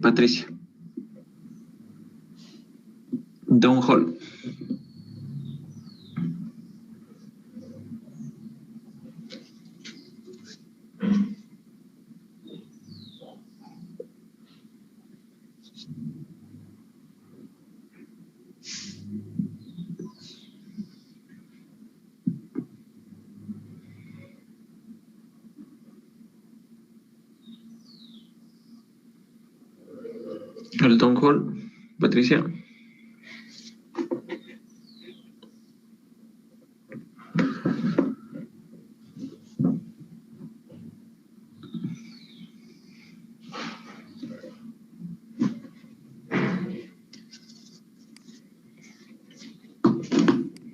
Patricia. Down Hall. El Down Hall. Patricia.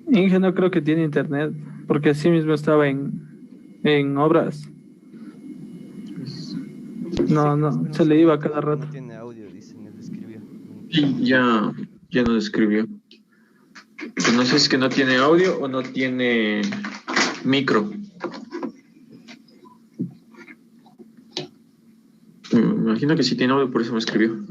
Inge no creo que tiene internet, porque así mismo estaba en obras. No, se le iba cada rato. No tiene audio, dicen, él escribió. Sí, ya nos escribió. Pues no sé si es que no tiene audio o no tiene micro. Me imagino que sí tiene audio, por eso me escribió.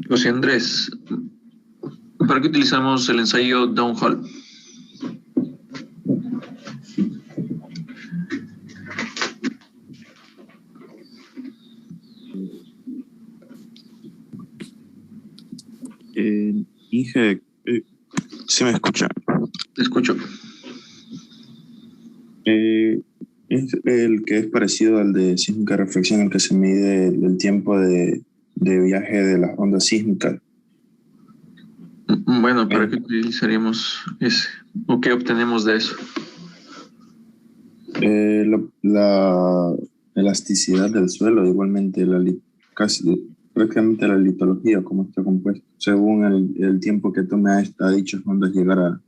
José Andrés, ¿para qué utilizamos el ensayo Down Hall? Inge, ¿se me escucha? Te escucho. Es el que es parecido al de sísmica reflexión, el que se mide el tiempo de viaje de las ondas sísmicas. Bueno, ¿para qué utilizaríamos ese? ¿O qué obtenemos de eso? La elasticidad del suelo, igualmente prácticamente la litología, cómo está compuesto, según el tiempo que tome a dichas ondas llegar a...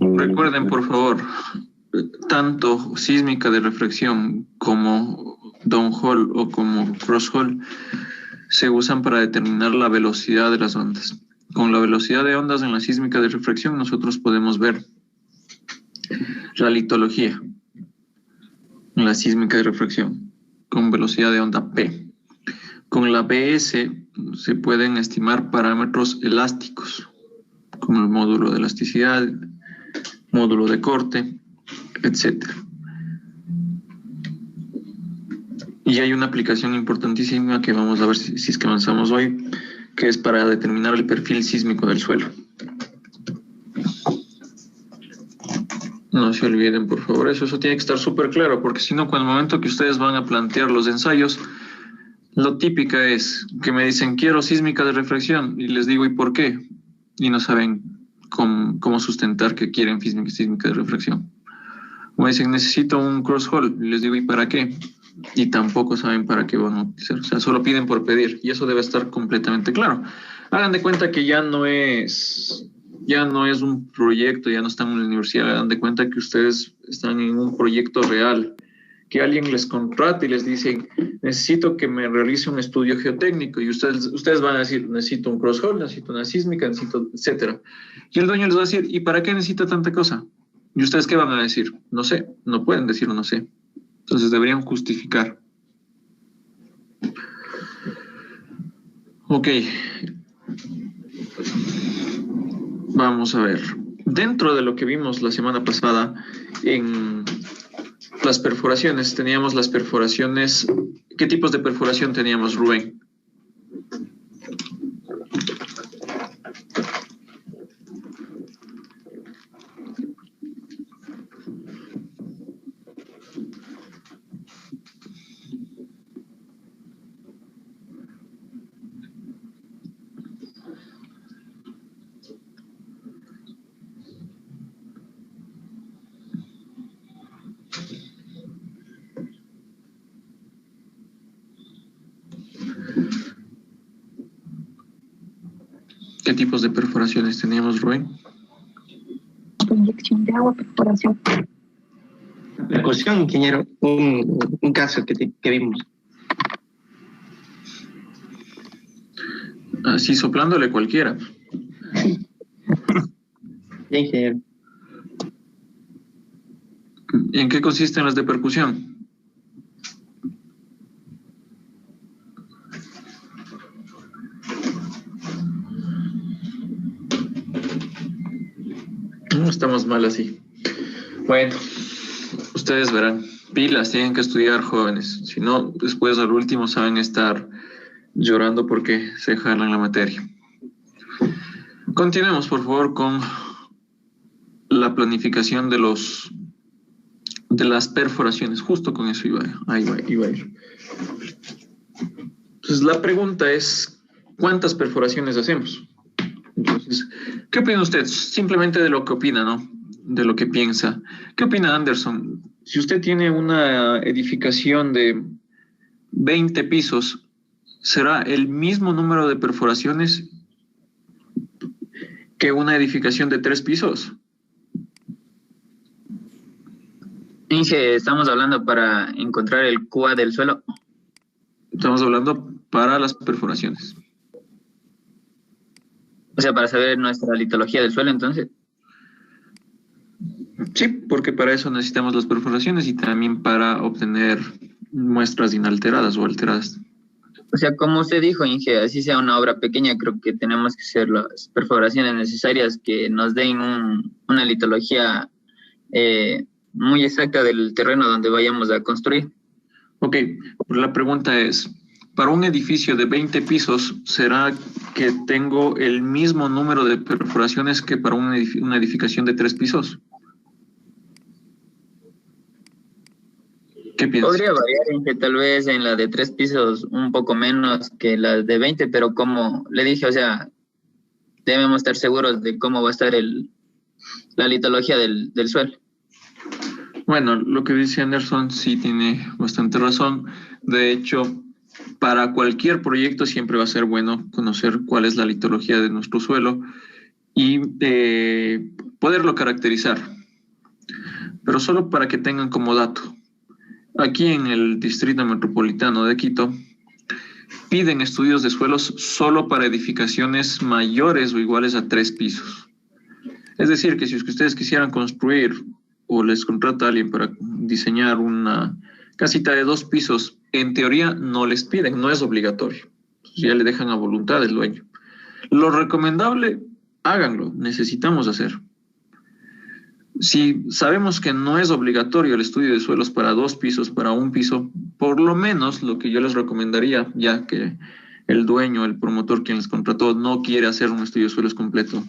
Recuerden, por favor, tanto sísmica de reflexión como Down Hall o como Cross Hall se usan para determinar la velocidad de las ondas. Con la velocidad de ondas en la sísmica de reflexión nosotros podemos ver la litología en la sísmica de reflexión con velocidad de onda P. Con la BS se pueden estimar parámetros elásticos como el módulo de elasticidad, módulo de corte, etc. Y hay una aplicación importantísima que vamos a ver si es que avanzamos hoy, que es para determinar el perfil sísmico del suelo. No se olviden, por favor, eso tiene que estar súper claro, porque si no, cuando el momento que ustedes van a plantear los ensayos, lo típica es que me dicen, quiero sísmica de reflexión, y les digo, ¿y por qué? Y no saben cómo sustentar que quieren sísmica de reflexión. O me dicen, necesito un cross hall, y les digo, ¿y para qué? Y tampoco saben para qué van a utilizar, o sea, solo piden por pedir, y eso debe estar completamente claro. Hagan de cuenta que ya no es un proyecto, ya no están en la universidad, hagan de cuenta que ustedes están en un proyecto real, que alguien les contrata y les dice, necesito que me realice un estudio geotécnico, y ustedes van a decir, necesito un cross hall, necesito una sísmica, necesito, etcétera. Y el dueño les va a decir, ¿y para qué necesita tanta cosa? ¿Y ustedes qué van a decir? No sé, no pueden decir no sé. Entonces deberían justificar. Ok. Vamos a ver. Dentro de lo que vimos la semana pasada en las perforaciones, teníamos las perforaciones. ¿Qué tipos de perforación teníamos, Rubén? ¿Qué tipos de perforaciones teníamos, Rubén? Inyección de agua, perforación. Percusión, ingeniero, un caso que vimos. Así soplándole cualquiera. Bien, ingeniero. ¿Y en qué consisten las de percusión? No estamos mal así. Bueno, ustedes verán. Pilas, tienen que estudiar, jóvenes. Si no, después al último saben estar llorando porque se jalan la materia. Continuemos, por favor, con la planificación de las perforaciones. Justo con eso iba a ir. Entonces, la pregunta es, ¿cuántas perforaciones hacemos? Entonces, ¿qué opina usted? Simplemente de lo que opina, ¿no? De lo que piensa. ¿Qué opina Anderson? Si usted tiene una edificación de 20 pisos, ¿será el mismo número de perforaciones que una edificación de 3 pisos? Inge, estamos hablando para encontrar el QA del suelo. Estamos hablando para las perforaciones. O sea, para saber nuestra litología del suelo, entonces. Sí, porque para eso necesitamos las perforaciones y también para obtener muestras inalteradas o alteradas. O sea, como usted dijo, Inge, así sea una obra pequeña, creo que tenemos que hacer las perforaciones necesarias que nos den una litología muy exacta del terreno donde vayamos a construir. Ok, la pregunta es, para un edificio de 20 pisos, ¿será que tengo el mismo número de perforaciones que para una edificación de 3 pisos? ¿Qué piensas? Podría variar, Inge, tal vez en la de 3 pisos un poco menos que la de 20, pero como le dije, o sea, debemos estar seguros de cómo va a estar la litología del suelo. Bueno, lo que dice Anderson sí tiene bastante razón. De hecho, para cualquier proyecto siempre va a ser bueno conocer cuál es la litología de nuestro suelo y poderlo caracterizar. Pero solo para que tengan como dato. Aquí en el Distrito Metropolitano de Quito piden estudios de suelos solo para edificaciones mayores o iguales a 3 pisos. Es decir, que si ustedes quisieran construir o les contrata a alguien para diseñar una casita de 2 pisos, en teoría no les piden, no es obligatorio. Ya le dejan a voluntad del dueño. Lo recomendable, háganlo, necesitamos hacer. Si sabemos que no es obligatorio el estudio de suelos para 2 pisos, para 1 piso, por lo menos lo que yo les recomendaría, ya que el dueño, el promotor, quien les contrató, no quiere hacer un estudio de suelos completo,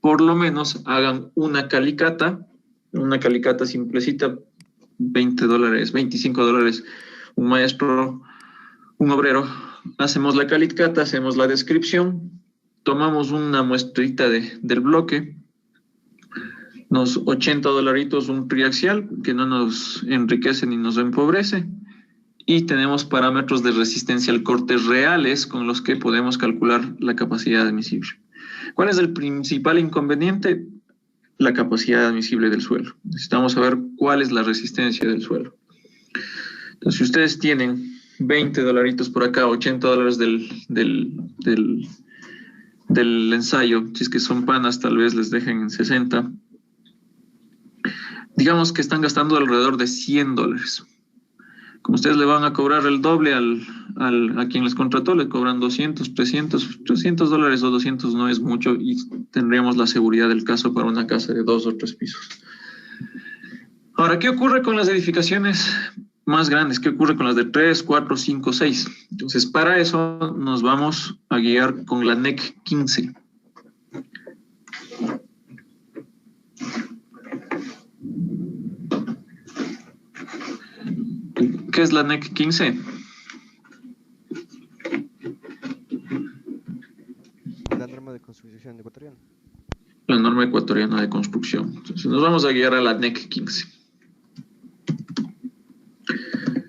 por lo menos hagan una calicata simplecita, $20, $25, un maestro, un obrero, hacemos la calicata, hacemos la descripción, tomamos una muestrita del bloque, unos $80 un triaxial que no nos enriquece ni nos empobrece, y tenemos parámetros de resistencia al corte reales con los que podemos calcular la capacidad admisible. ¿Cuál es el principal inconveniente? La capacidad admisible del suelo. Necesitamos saber cuál es la resistencia del suelo. Entonces, si ustedes tienen $20 por acá, $80 del ensayo, si es que son panas, tal vez les dejen en 60. Digamos que están gastando alrededor de $100. Como ustedes le van a cobrar el doble a quien les contrató, le cobran 200, 300, $300 o 200 no es mucho y tendríamos la seguridad del caso para una casa de 2 o 3 pisos. Ahora, ¿qué ocurre con las edificaciones más grandes? ¿Qué ocurre con las de 3, 4, 5, 6? Entonces, para eso nos vamos a guiar con la NEC 15. ¿Qué es la NEC 15? La norma de construcción ecuatoriana. La norma ecuatoriana de construcción. Entonces nos vamos a guiar a la NEC 15.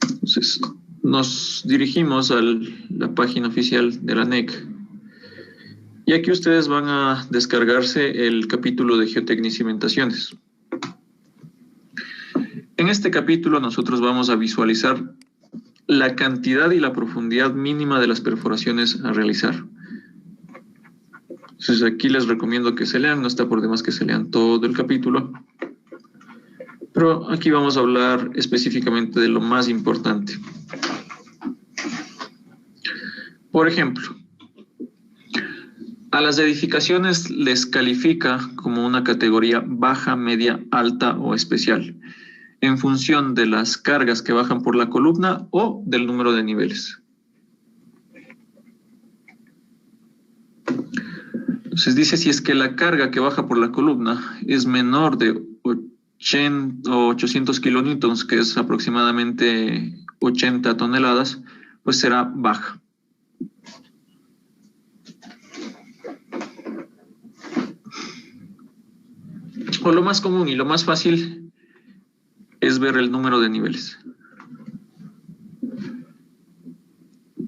Entonces nos dirigimos a la página oficial de la NEC. Y aquí ustedes van a descargarse el capítulo de geotecnia y cimentaciones. En este capítulo nosotros vamos a visualizar la cantidad y la profundidad mínima de las perforaciones a realizar. Entonces aquí les recomiendo que se lean, no está por demás que se lean todo el capítulo. Pero aquí vamos a hablar específicamente de lo más importante. Por ejemplo, a las edificaciones les califica como una categoría baja, media, alta o especial, en función de las cargas que bajan por la columna o del número de niveles. Entonces dice, si es que la carga que baja por la columna es menor de 800 kilonewtons, que es aproximadamente 80 toneladas, pues será baja. O lo más común y lo más fácil es ver el número de niveles.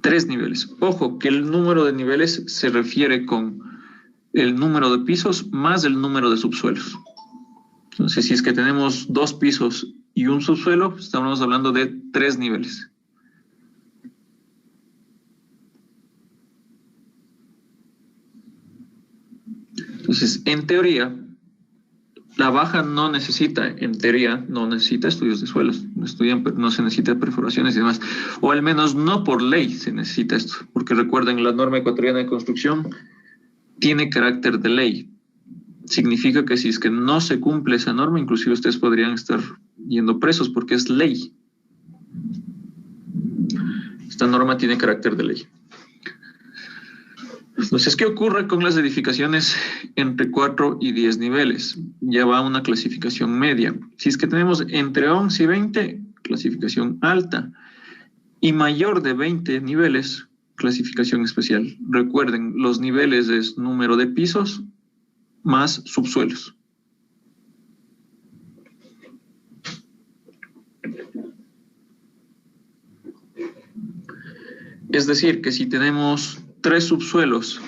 3 niveles. Ojo, que el número de niveles se refiere con el número de pisos más el número de subsuelos. Entonces, si es que tenemos 2 pisos y un subsuelo, estamos hablando de 3 niveles. Entonces, en teoría, la baja no necesita, en teoría, no necesita estudios de suelos, no se necesita perforaciones y demás, o al menos no por ley se necesita esto, porque recuerden, la norma ecuatoriana de construcción tiene carácter de ley. Significa que si es que no se cumple esa norma, inclusive ustedes podrían estar yendo presos porque es ley. Esta norma tiene carácter de ley. Entonces, ¿qué ocurre con las edificaciones entre 4 y 10 niveles? Ya va una clasificación media. Si es que tenemos entre 11 y 20, clasificación alta. Y mayor de 20 niveles, clasificación especial. Recuerden, los niveles es número de pisos más subsuelos. Es decir, que si tenemos 3 subsuelos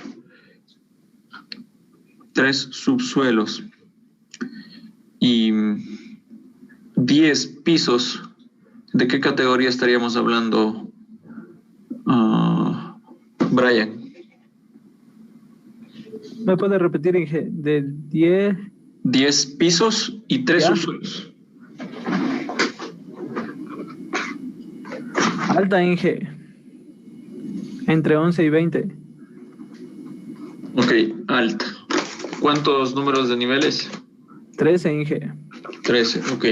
y 10 pisos, ¿de qué categoría estaríamos hablando, Brian? ¿Me puede repetir, Inge? De 10 pisos y 3 ¿Ya? subsuelos. Alta, Inge. Entre 11 y 20. Ok, alta. ¿Cuántos números de niveles? 13, Inge. 13, ok.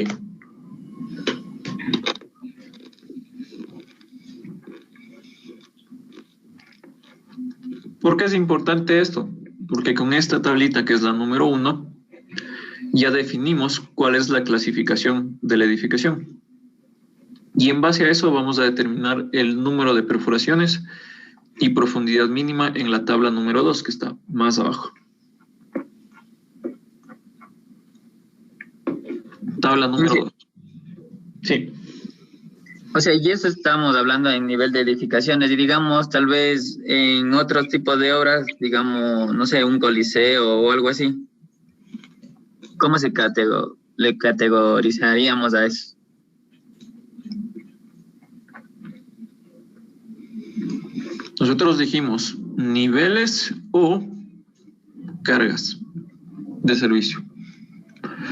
¿Por qué es importante esto? Porque con esta tablita, que es la número 1, ya definimos cuál es la clasificación de la edificación. Y en base a eso vamos a determinar el número de perforaciones y profundidad mínima en la tabla número 2, que está más abajo. Tabla número 2. Sí. O sea, y eso estamos hablando en nivel de edificaciones, y digamos, tal vez en otros tipos de obras, digamos, no sé, un coliseo o algo así. ¿Cómo le categorizaríamos a eso? Nosotros dijimos niveles o cargas de servicio.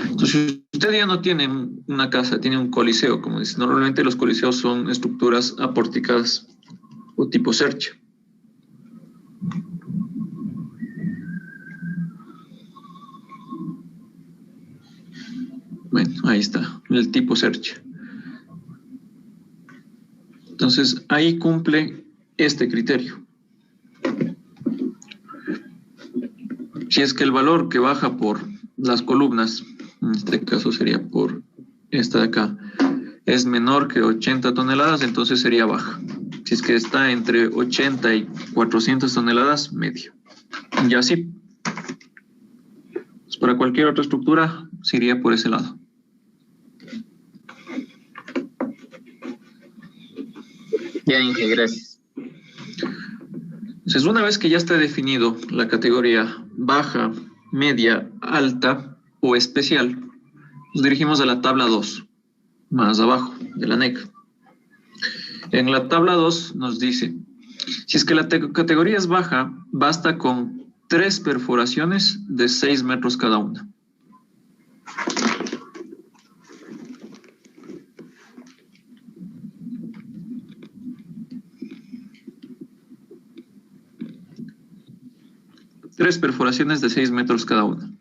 Entonces, si usted ya no tiene una casa, tiene un coliseo, como dice. Normalmente los coliseos son estructuras apórticas o tipo cercha. Bueno, ahí está, el tipo cercha. Entonces, ahí cumple este criterio. Si es que el valor que baja por las columnas, en este caso sería por esta de acá, es menor que 80 toneladas, entonces sería baja. Si es que está entre 80 y 400 toneladas, medio. Y así. Pues para cualquier otra estructura, se iría por ese lado. Ya, Inge, gracias. Entonces, una vez que ya está definido la categoría baja, media, alta o especial, nos dirigimos a la tabla 2, más abajo de la NEC. En la tabla 2 nos dice, si es que la categoría es baja, basta con 3 perforaciones de 6 metros cada una. Tres perforaciones de 6 metros cada una.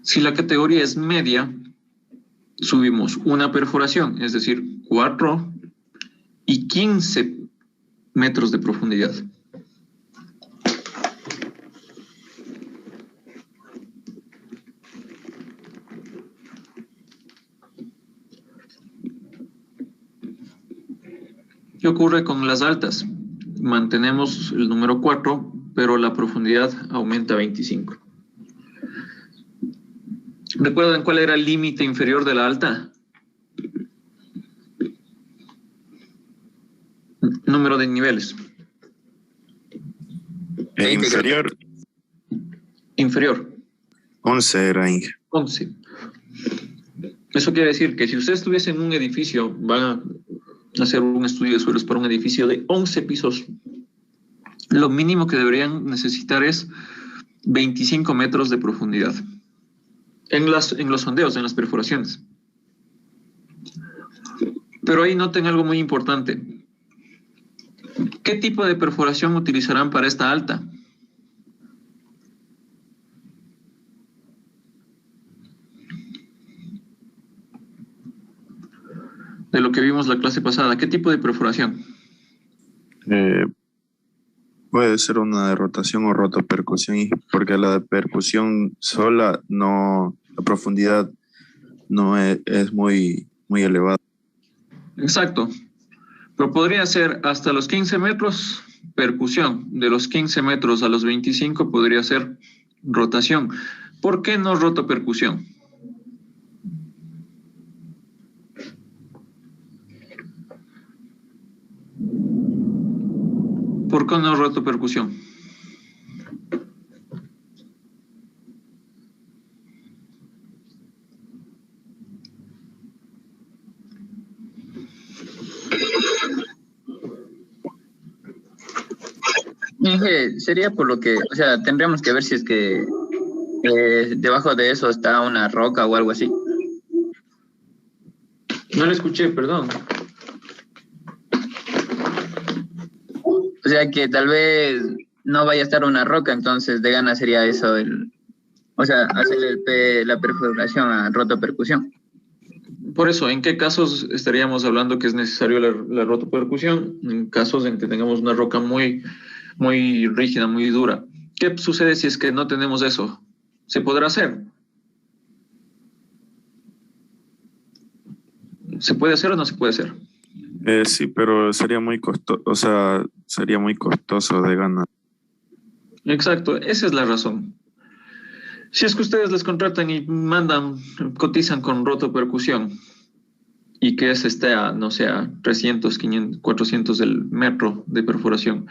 Si la categoría es media, subimos una perforación, es decir, 4 y 15 metros de profundidad. ¿Qué ocurre con las altas? Mantenemos el número 4, pero la profundidad aumenta a 25. ¿Recuerdan cuál era el límite inferior de la alta? Número de niveles. Inferior. Inferior. 11 era, Inge. 11. Eso quiere decir que si usted estuviese en un edificio, van a hacer un estudio de suelos para un edificio de 11 pisos, lo mínimo que deberían necesitar es 25 metros de profundidad. En los sondeos, en las perforaciones. Pero ahí noten algo muy importante. ¿Qué tipo de perforación utilizarán para esta alta? De lo que vimos la clase pasada, ¿qué tipo de perforación? Puede ser una de rotación o rotopercusión, porque la de percusión sola no, la profundidad no es muy elevada. Exacto. Pero podría ser hasta los 15 metros percusión. De los 15 metros a los 25 podría ser rotación. ¿Por qué no rotopercusión? ¿Por qué no rotopercusión? Inge, sería por lo que, o sea, tendríamos que ver si es que debajo de eso está una roca o algo así. No le escuché, perdón. O sea, que tal vez no vaya a estar una roca, entonces de gana sería eso, o sea, hacerle la perforación a rotopercusión. Por eso, ¿en qué casos estaríamos hablando que es necesario la rotopercusión? En casos en que tengamos una roca muy rígida, muy dura. ¿Qué sucede si es que no tenemos eso? ¿Se podrá hacer? ¿Se puede hacer o no se puede hacer? Sí, pero sería muy costoso, o sea, sería muy costoso de ganar. Exacto, esa es la razón. Si es que ustedes les contratan y cotizan con rotopercusión y que esté a, no sé, a 300, 500, 400 del metro de perforación,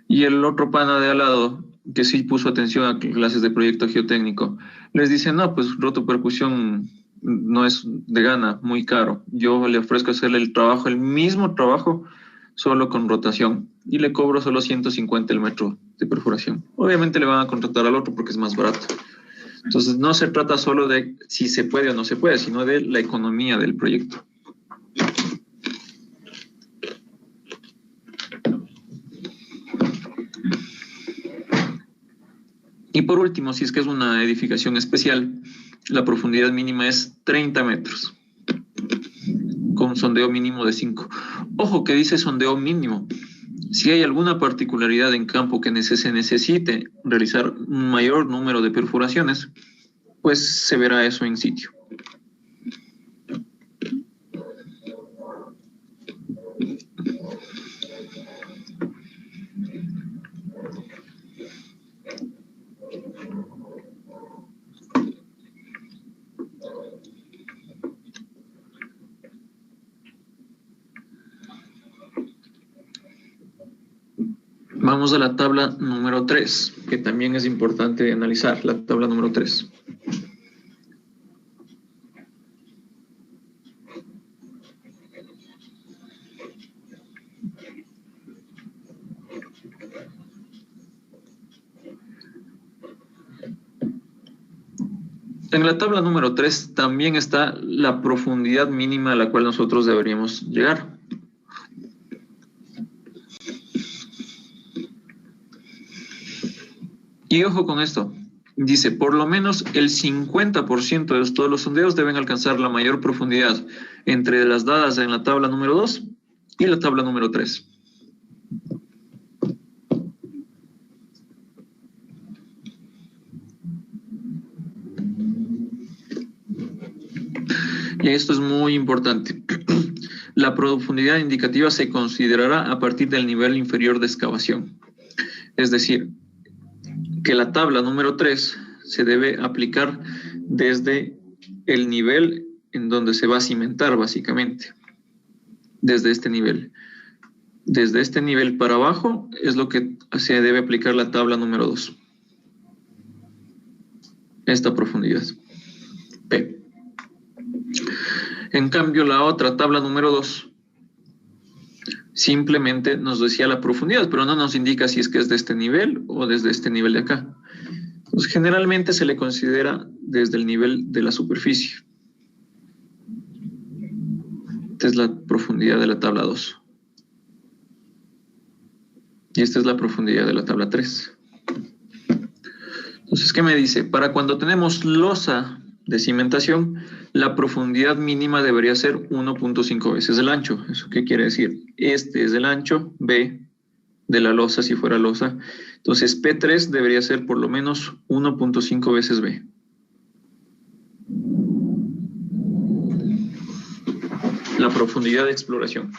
y el otro pana de al lado, que sí puso atención a clases de proyecto geotécnico, les dice, no, pues rotopercusión no es de gana, muy caro. Yo le ofrezco hacerle el mismo trabajo, solo con rotación, y le cobro solo 150 el metro de perforación. Obviamente le van a contratar al otro porque es más barato. Entonces no se trata solo de si se puede o no se puede, sino de la economía del proyecto. Y por último, si es que es una edificación especial, la profundidad mínima es 30 metros, con sondeo mínimo de 5. Ojo que dice sondeo mínimo. Si hay alguna particularidad en campo que se necesite realizar un mayor número de perforaciones, pues se verá eso in situ. Vamos a la tabla número 3, que también es importante analizar, la tabla número 3. En la tabla número 3 también está la profundidad mínima a la cual nosotros deberíamos llegar. Y ojo con esto. Dice, por lo menos el 50% de todos los sondeos deben alcanzar la mayor profundidad entre las dadas en la tabla número 2 y la tabla número 3. Y esto es muy importante. La profundidad indicativa se considerará a partir del nivel inferior de excavación. Es decir, que la tabla número 3 se debe aplicar desde el nivel en donde se va a cimentar, básicamente. Desde este nivel. Desde este nivel para abajo es lo que se debe aplicar la tabla número 2. Esta profundidad. P. En cambio, la otra tabla número 2 simplemente nos decía la profundidad, pero no nos indica si es que es de este nivel o desde este nivel de acá. Entonces, generalmente se le considera desde el nivel de la superficie. Esta es la profundidad de la tabla 2. Y esta es la profundidad de la tabla 3. Entonces, ¿qué me dice? Para cuando tenemos losa de cimentación, la profundidad mínima debería ser 1.5 veces el ancho. ¿Eso qué quiere decir? Este es el ancho, B, de la losa, si fuera losa. Entonces, P3 debería ser por lo menos 1.5 veces B. La profundidad de exploración.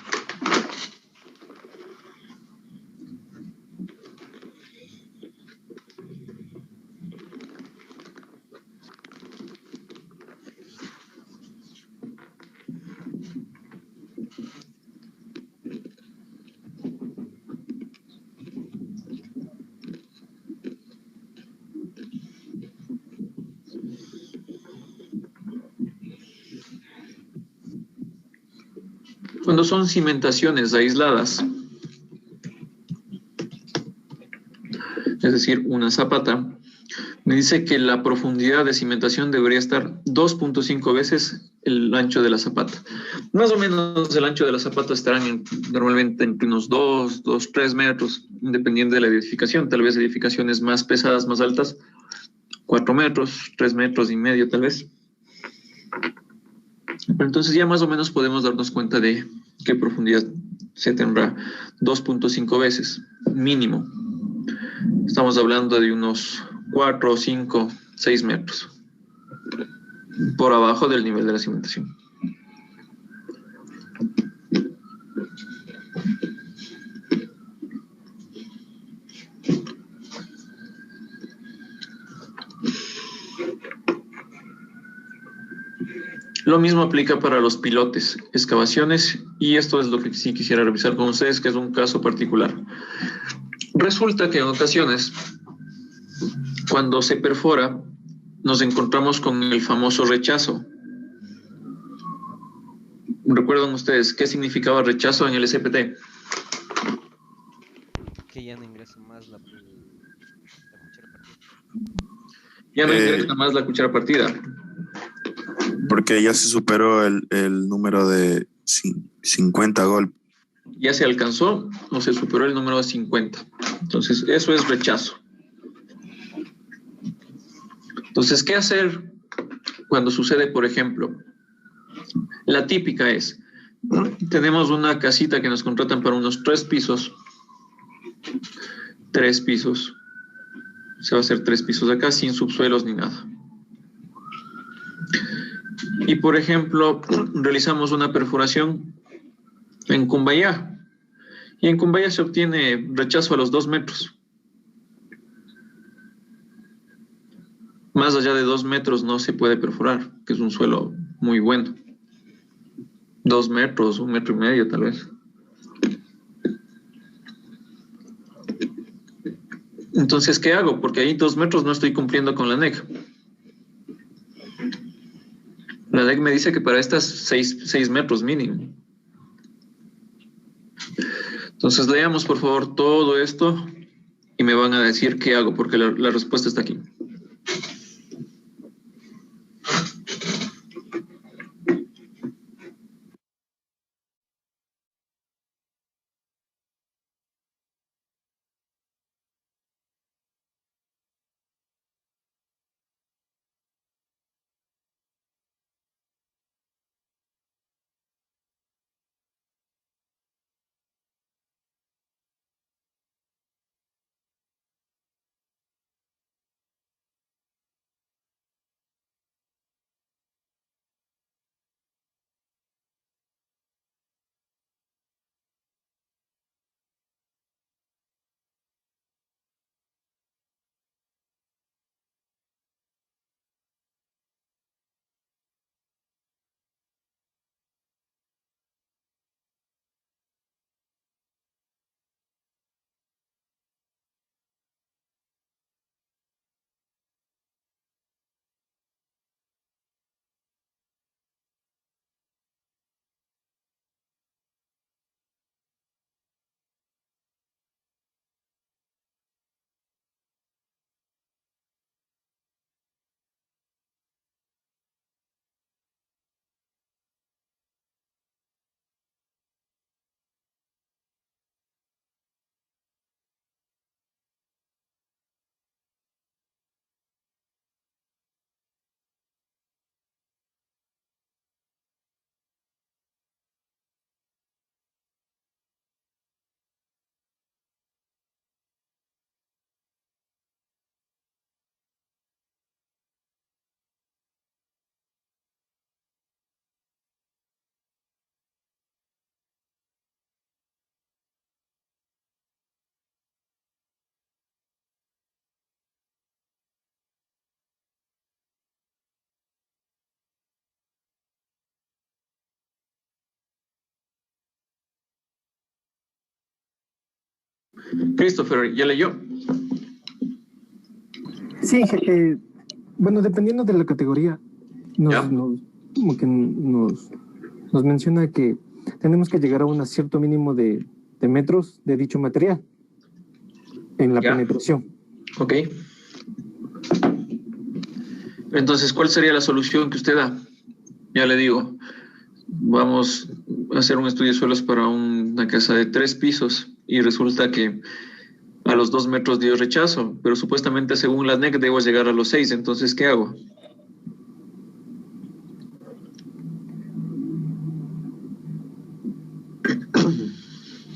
Cuando son cimentaciones aisladas, es decir, una zapata, me dice que la profundidad de cimentación debería estar 2.5 veces el ancho de la zapata. Más o menos el ancho de la zapata estarán normalmente entre unos 3 metros, dependiendo de la edificación. Tal vez edificaciones más pesadas, más altas, 4 metros, 3 metros y medio tal vez. Pero entonces ya más o menos podemos darnos cuenta de qué profundidad se tendrá. 2.5 veces, mínimo. Estamos hablando de unos 4, 5, 6 metros. Por abajo del nivel de la cimentación. Lo mismo aplica para los pilotes, excavaciones, y esto es lo que sí quisiera revisar con ustedes, que es un caso particular. Resulta que en ocasiones, cuando se perfora, nos encontramos con el famoso rechazo. ¿Recuerdan ustedes qué significaba rechazo en el SPT? Que ya no ingresa más la cuchara partida. Ya no ingresa más la cuchara partida. Porque ya se superó el número de 50 golpes. Ya se alcanzó o se superó el número de 50. Entonces, eso es rechazo. Entonces, ¿qué hacer cuando sucede, por ejemplo? La típica es, tenemos una casita que nos contratan para unos 3 pisos. 3 pisos. Se va a hacer 3 pisos acá sin subsuelos ni nada. Y por ejemplo, realizamos una perforación en Cumbayá. Y en Cumbayá se obtiene rechazo a los 2 metros. Más allá de 2 metros no se puede perforar, que es un suelo muy bueno. 2 metros, 1,5 metros tal vez. Entonces, ¿qué hago? Porque ahí 2 metros no estoy cumpliendo con la NEC. La NEC me dice que para estas 6 metros mínimo. Entonces, leamos por favor todo esto y me van a decir qué hago, porque la respuesta está aquí. Christopher, ¿ya leyó? Sí, bueno, dependiendo de la categoría, Ya. como que nos menciona que tenemos que llegar a un cierto mínimo de metros de dicho material en la Ya. penetración. Ok. Entonces, ¿cuál sería la solución que usted da? Ya le digo, vamos a hacer un estudio de suelos para una casa de 3 pisos y resulta que a los 2 metros dio rechazo, pero supuestamente según la NEC debo llegar a los 6, entonces, ¿qué hago?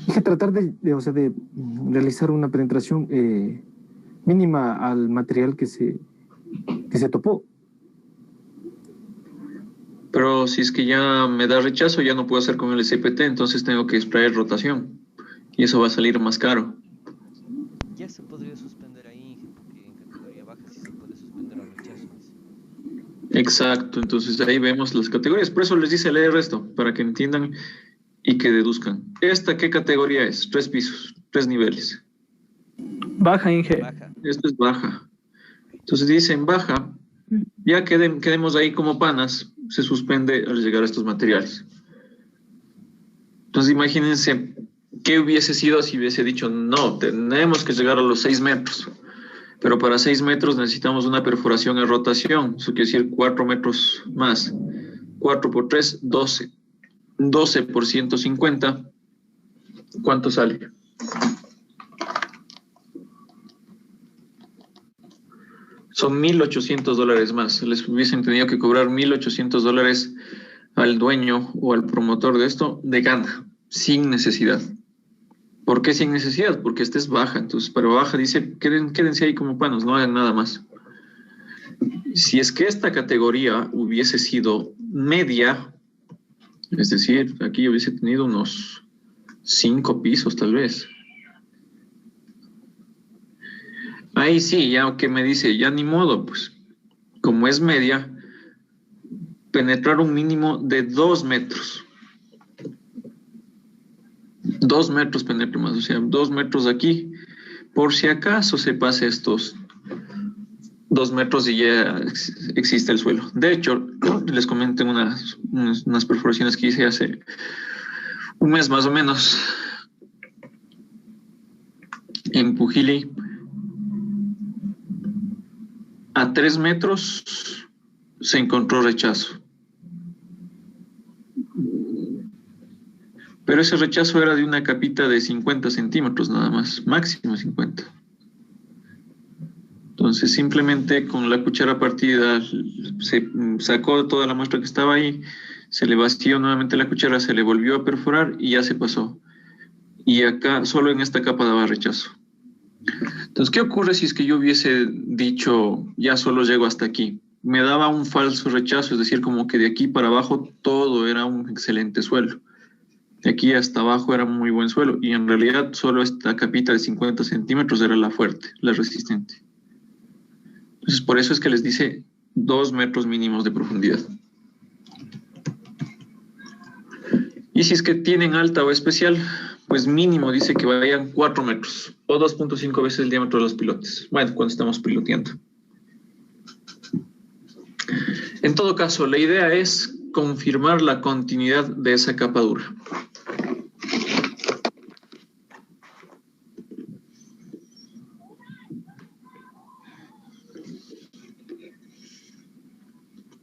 Hay que tratar o sea, de realizar una penetración mínima al material que se topó. Pero si es que ya me da rechazo, ya no puedo hacer con el SPT, entonces tengo que extraer rotación y eso va a salir más caro. Ya se podría suspender ahí, Inge, porque en categoría baja sí se puede suspender al rechazo. Dice. Exacto, entonces ahí vemos las categorías, por eso les dice leer esto, para que entiendan y que deduzcan. ¿Esta qué categoría es? 3 pisos, 3 niveles. Baja, Inge. Baja. Esto es baja. Entonces dicen baja, ya quedemos ahí como panas, se suspende al llegar a estos materiales. Entonces imagínense qué hubiese sido si hubiese dicho, no, tenemos que llegar a los 6 metros. Pero para 6 metros necesitamos una perforación en rotación, eso quiere decir 4 metros más. 4 por 3, 12. 12 por 150, ¿cuánto sale? Son $1,800 más. Les hubiesen tenido que cobrar $1,800 al dueño o al promotor de esto de gana, sin necesidad. ¿Por qué sin necesidad? Porque esta es baja. Entonces, para baja dice, quédense ahí como panos, no hagan nada más. Si es que esta categoría hubiese sido media, es decir, aquí hubiese tenido unos 5 pisos tal vez. Ahí sí, ya que me dice, ya ni modo, pues, como es media, penetrar un mínimo de 2 metros. 2 metros penetro más, o sea, 2 metros aquí, por si acaso se pase estos 2 metros y ya existe el suelo. De hecho, les comento unas perforaciones que hice hace un mes más o menos en Pujili. A 3 metros se encontró rechazo. Pero ese rechazo era de una capita de 50 centímetros nada más, máximo 50. Entonces simplemente con la cuchara partida se sacó toda la muestra que estaba ahí, se le vació nuevamente la cuchara, se le volvió a perforar y ya se pasó. Y acá solo en esta capa daba rechazo. Entonces, ¿qué ocurre si es que yo hubiese dicho ya solo llego hasta aquí? Me daba un falso rechazo, es decir, como que de aquí para abajo todo era un excelente suelo. De aquí hasta abajo era muy buen suelo y en realidad solo esta capita de 50 centímetros era la fuerte, la resistente. Entonces, por eso es que les dice 2 metros mínimos de profundidad. Y si es que tienen alta o especial, pues mínimo dice que vayan 4 metros o 2.5 veces el diámetro de los pilotes. Bueno, cuando estamos piloteando. En todo caso, la idea es confirmar la continuidad de esa capa dura.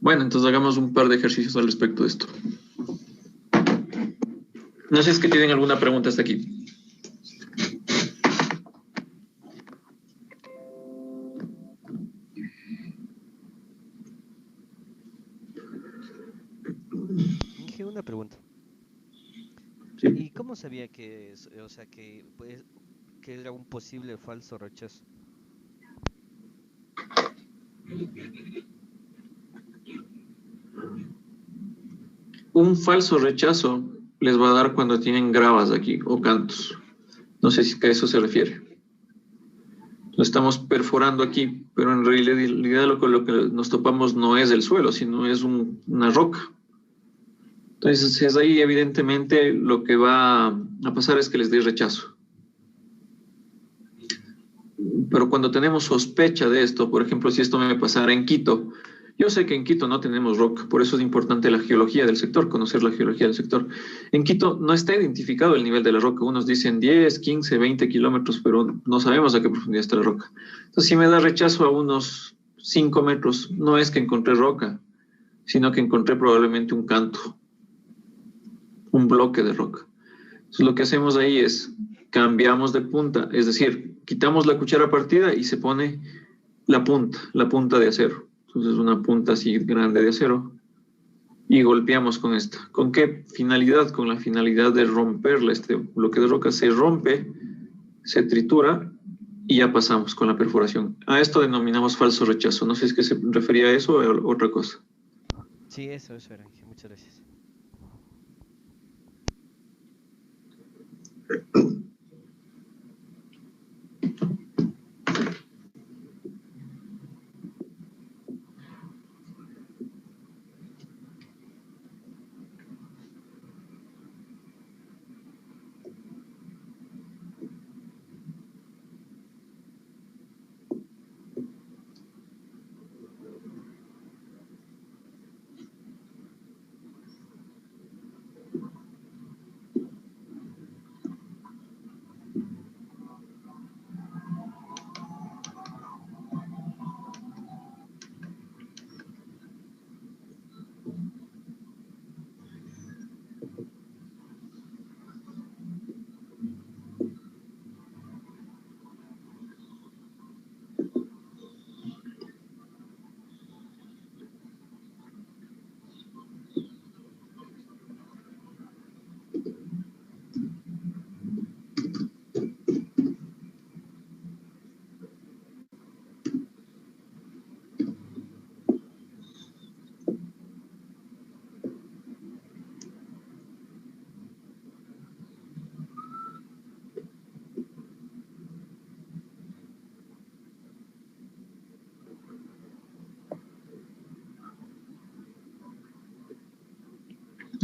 Bueno, entonces hagamos un par de ejercicios al respecto de esto. No sé si es que tienen alguna pregunta hasta aquí. Inge, una pregunta. Sí. ¿Y cómo sabía que, o sea, que era un posible falso rechazo? Un falso rechazo les va a dar cuando tienen gravas aquí o cantos. No sé si a eso se refiere. Lo estamos perforando aquí, pero en realidad lo que nos topamos no es el suelo, sino es una roca. Entonces es ahí evidentemente lo que va a pasar es que les dé rechazo. Pero cuando tenemos sospecha de esto, por ejemplo, si esto me pasara en Quito, yo sé que en Quito no tenemos roca, por eso es importante la geología del sector, conocer la geología del sector. En Quito no está identificado el nivel de la roca, unos dicen 10, 15, 20 kilómetros, pero no sabemos a qué profundidad está la roca. Entonces, si me da rechazo a unos 5 metros, no es que encontré roca, sino que encontré probablemente un canto, un bloque de roca. Entonces, lo que hacemos ahí es cambiamos de punta, es decir, quitamos la cuchara partida y se pone la punta de acero. Entonces, una punta así grande de acero y golpeamos con esta. ¿Con qué finalidad? Con la finalidad de romperla. Este bloque de roca se rompe, se tritura y ya pasamos con la perforación. A esto denominamos falso rechazo. No sé si es que se refería a eso o a otra cosa. Sí, eso era, Inge. Muchas gracias.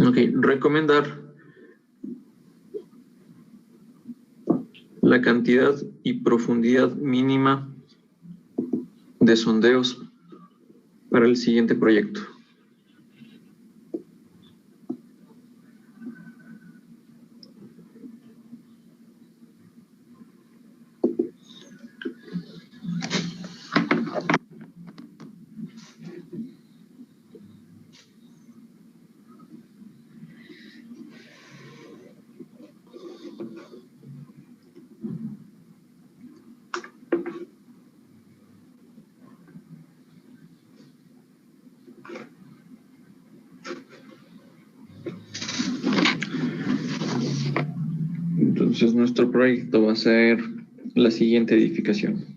Ok, recomendar la cantidad y profundidad mínima de sondeos para el siguiente proyecto. Entonces, nuestro proyecto va a ser la siguiente edificación.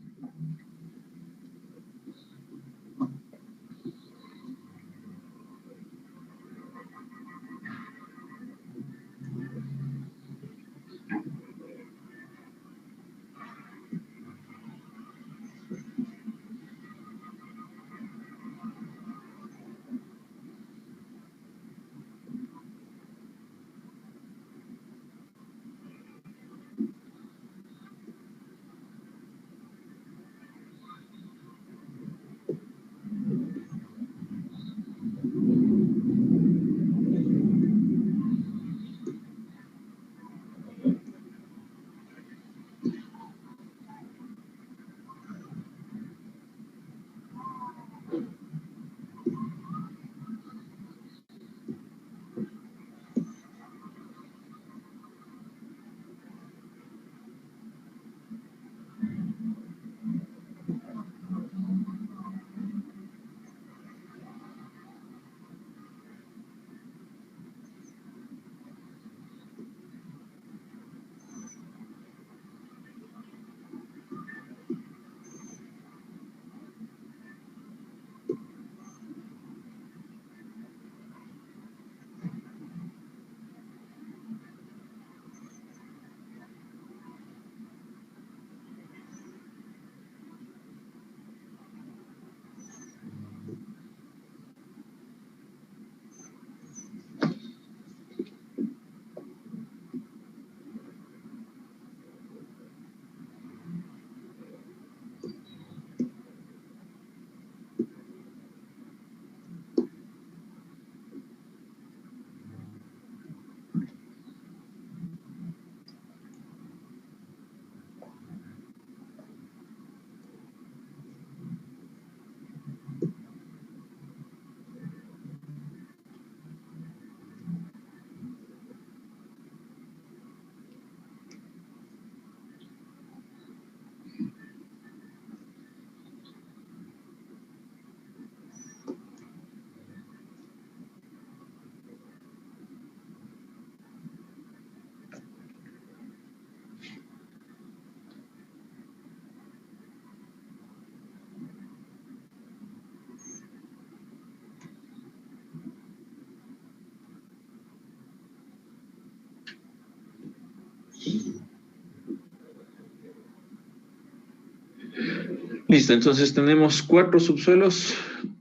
Listo, entonces tenemos 4 subsuelos,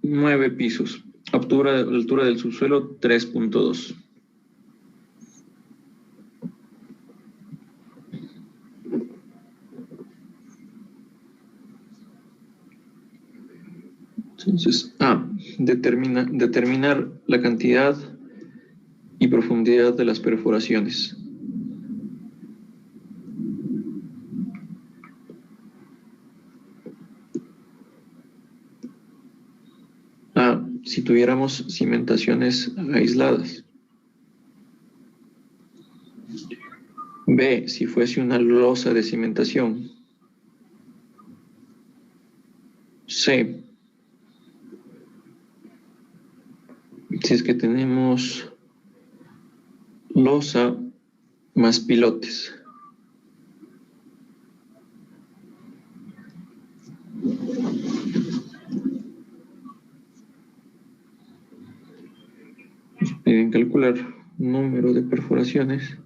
9 pisos. Altura del subsuelo 3.2. Entonces, determinar la cantidad y profundidad de las perforaciones. Si tuviéramos cimentaciones aisladas. B, si fuese una losa de cimentación. C, si es que tenemos losa más pilotes. Piden calcular número de perforaciones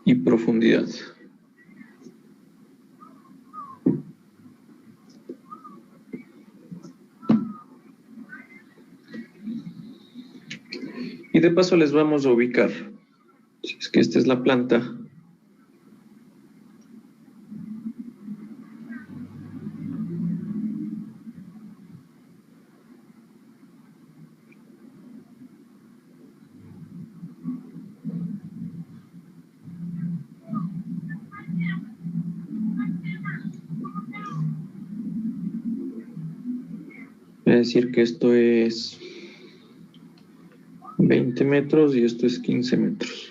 y profundidad. Y de paso les vamos a ubicar, si es que esta es la planta, es decir que esto es 20 metros y esto es 15 metros.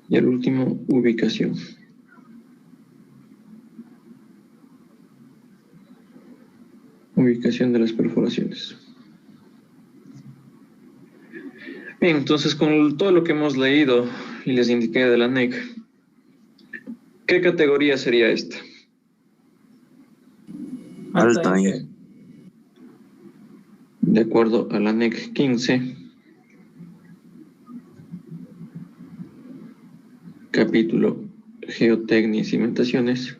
Y el último, ubicación. Ubicación de las perforaciones. Bien, entonces con todo lo que hemos leído y les indiqué de la NEC, ¿qué categoría sería esta? Alta. De acuerdo a la NEC 15, capítulo Geotecnia y Cimentaciones,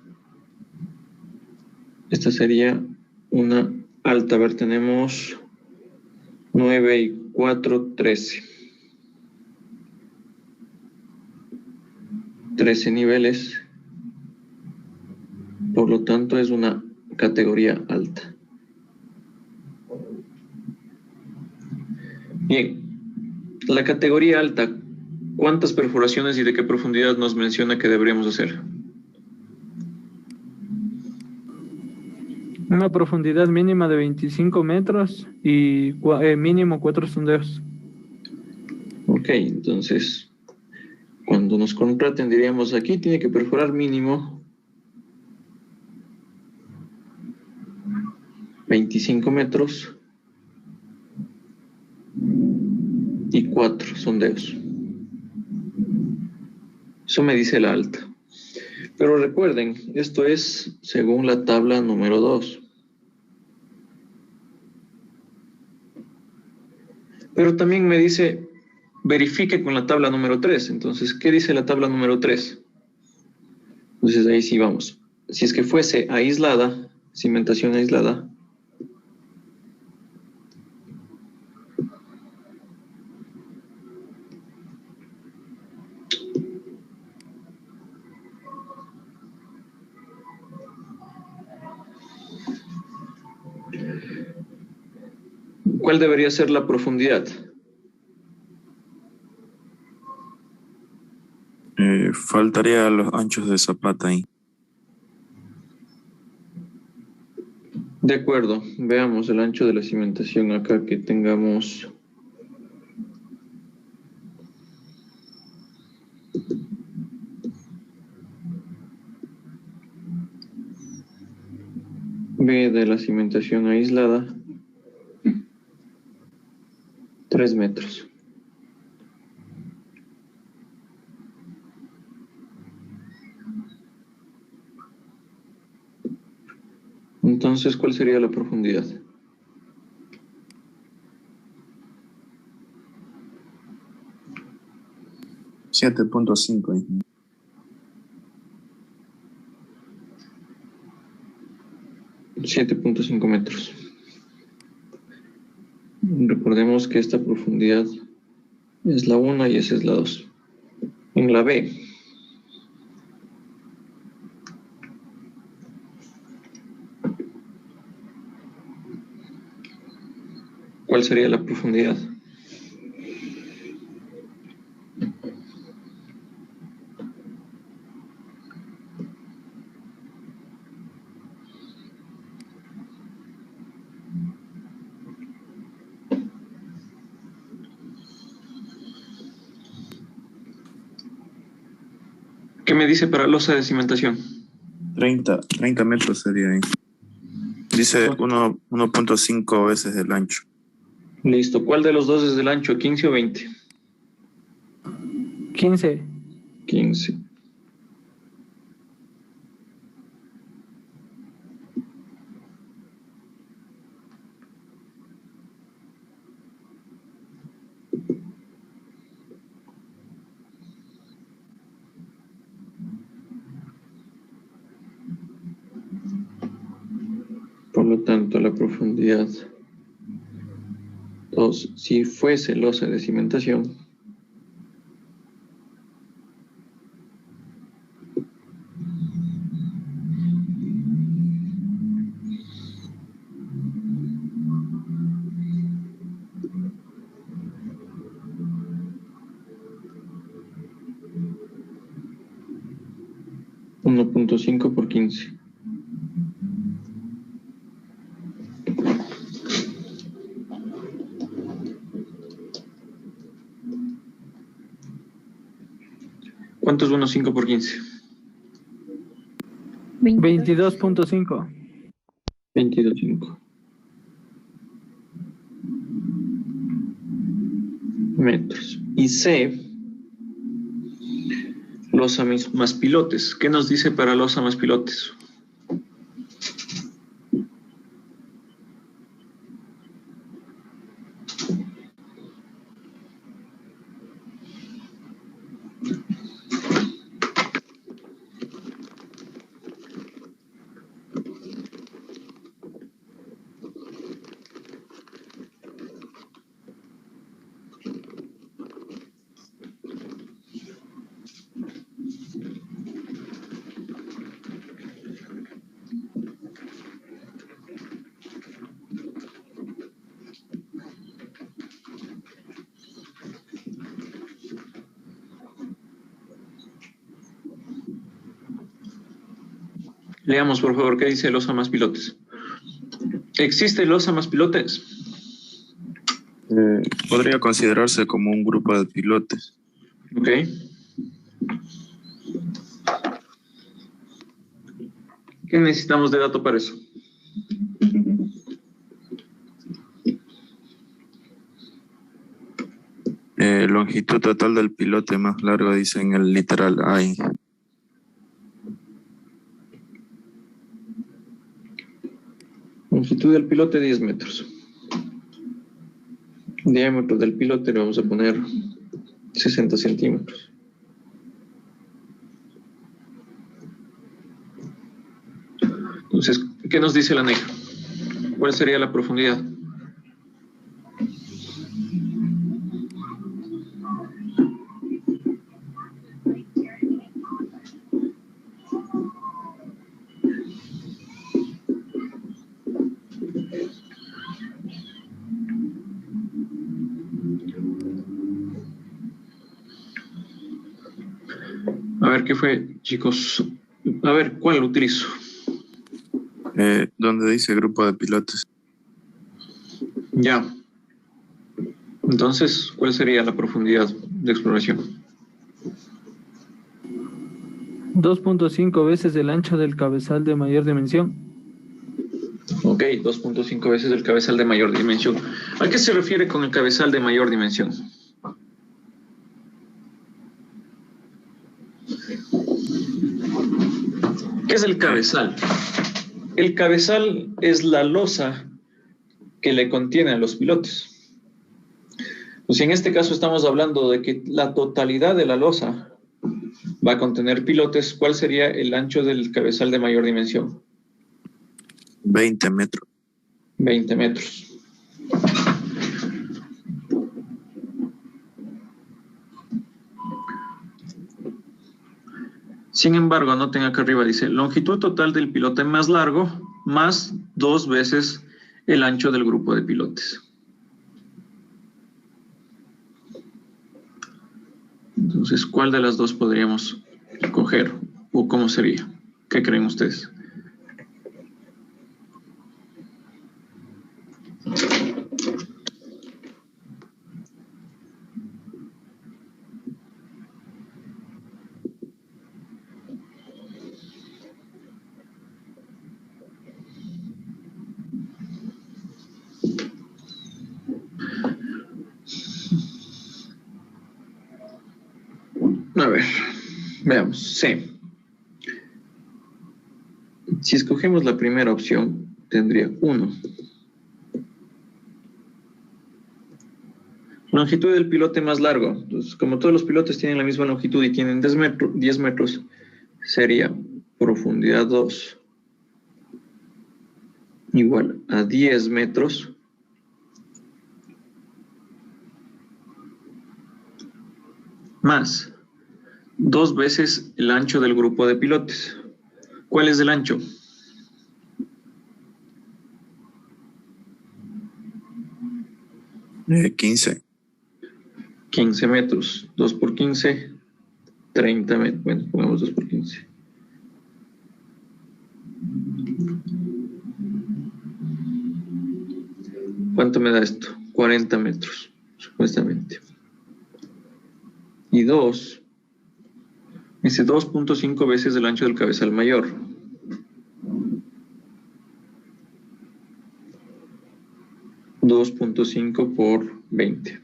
esta sería una alta. A ver, tenemos 9 y 4, 13. 13 niveles, por lo tanto es una categoría alta. Bien, la categoría alta, ¿cuántas perforaciones y de qué profundidad nos menciona que deberíamos hacer? Una profundidad mínima de 25 metros y mínimo 4 sondeos. Ok, entonces, cuando nos contraten diríamos aquí tiene que perforar mínimo 25 metros y 4 sondeos. Eso me dice la alta. Pero recuerden, esto es según la tabla número 2. Pero también me dice, verifique con la tabla número 3. Entonces, ¿qué dice la tabla número 3? Entonces, ahí sí vamos. Si es que fuese aislada, cimentación aislada, ¿cuál debería ser la profundidad? Faltaría los anchos de zapata ahí. De acuerdo, veamos el ancho de la cimentación acá que tengamos B de la cimentación aislada, 3 metros. Entonces, ¿cuál sería la profundidad? $7.5. 7.5 metros. Recordemos que esta profundidad es la 1 y esa es la 2. En la B, ¿cuál sería la profundidad? ¿Qué me dice para losa de cimentación? 30 metros sería ahí. Dice 1.5 veces el ancho. Listo. ¿Cuál de los dos es del ancho? ¿15 o 20? 15. 15. Por lo tanto, la profundidad 2, si fuese losa de cimentación, $1.5 por 15. ¿Cuánto es 1.5 por 15? 22.5. 22.5 metros. Y C, losa más pilotes. ¿Qué nos dice para losa más pilotes? Leamos, por favor, qué dice losa más pilotes. ¿Existe losa más pilotes? Podría considerarse como un grupo de pilotes. Ok. ¿Qué necesitamos de dato para eso? Longitud total del pilote más largo, dice en el literal ahí. Longitud del pilote 10 metros. Diámetro del pilote le vamos a poner 60 centímetros. Entonces, ¿qué nos dice la aneja? ¿Cuál sería la profundidad? A ver, ¿qué fue, chicos? A ver, ¿cuál utilizo? Donde dice grupo de pilotes. Ya. Entonces, ¿cuál sería la profundidad de exploración? 2.5 veces el ancho del cabezal de mayor dimensión. Ok, 2.5 veces el cabezal de mayor dimensión. ¿A qué se refiere con el cabezal de mayor dimensión? ¿Qué es el cabezal? El cabezal es la losa que le contiene a los pilotes. Pues en este caso estamos hablando de que la totalidad de la losa va a contener pilotes. ¿Cuál sería el ancho del cabezal de mayor dimensión? 20 metros. 20 metros. Sin embargo, anoten acá arriba, dice, longitud total del pilote más largo más 2 veces el ancho del grupo de pilotes. Entonces, ¿cuál de las dos podríamos coger? ¿O cómo sería? ¿Qué creen ustedes? A ver, veamos. C. Si escogemos la primera opción, tendría 1. Longitud del pilote más largo. Entonces, como todos los pilotes tienen la misma longitud y tienen 10 metros, sería profundidad 2 igual a 10 metros más 2 veces el ancho del grupo de pilotes. ¿Cuál es el ancho? Eh, 15. 15 metros. 2 por 15, 30 metros. Bueno, pongamos 2 por 15. ¿Cuánto me da esto? 40 metros, supuestamente. Y 2, dice 2.5 veces el ancho del cabezal mayor. $2.5 por 20.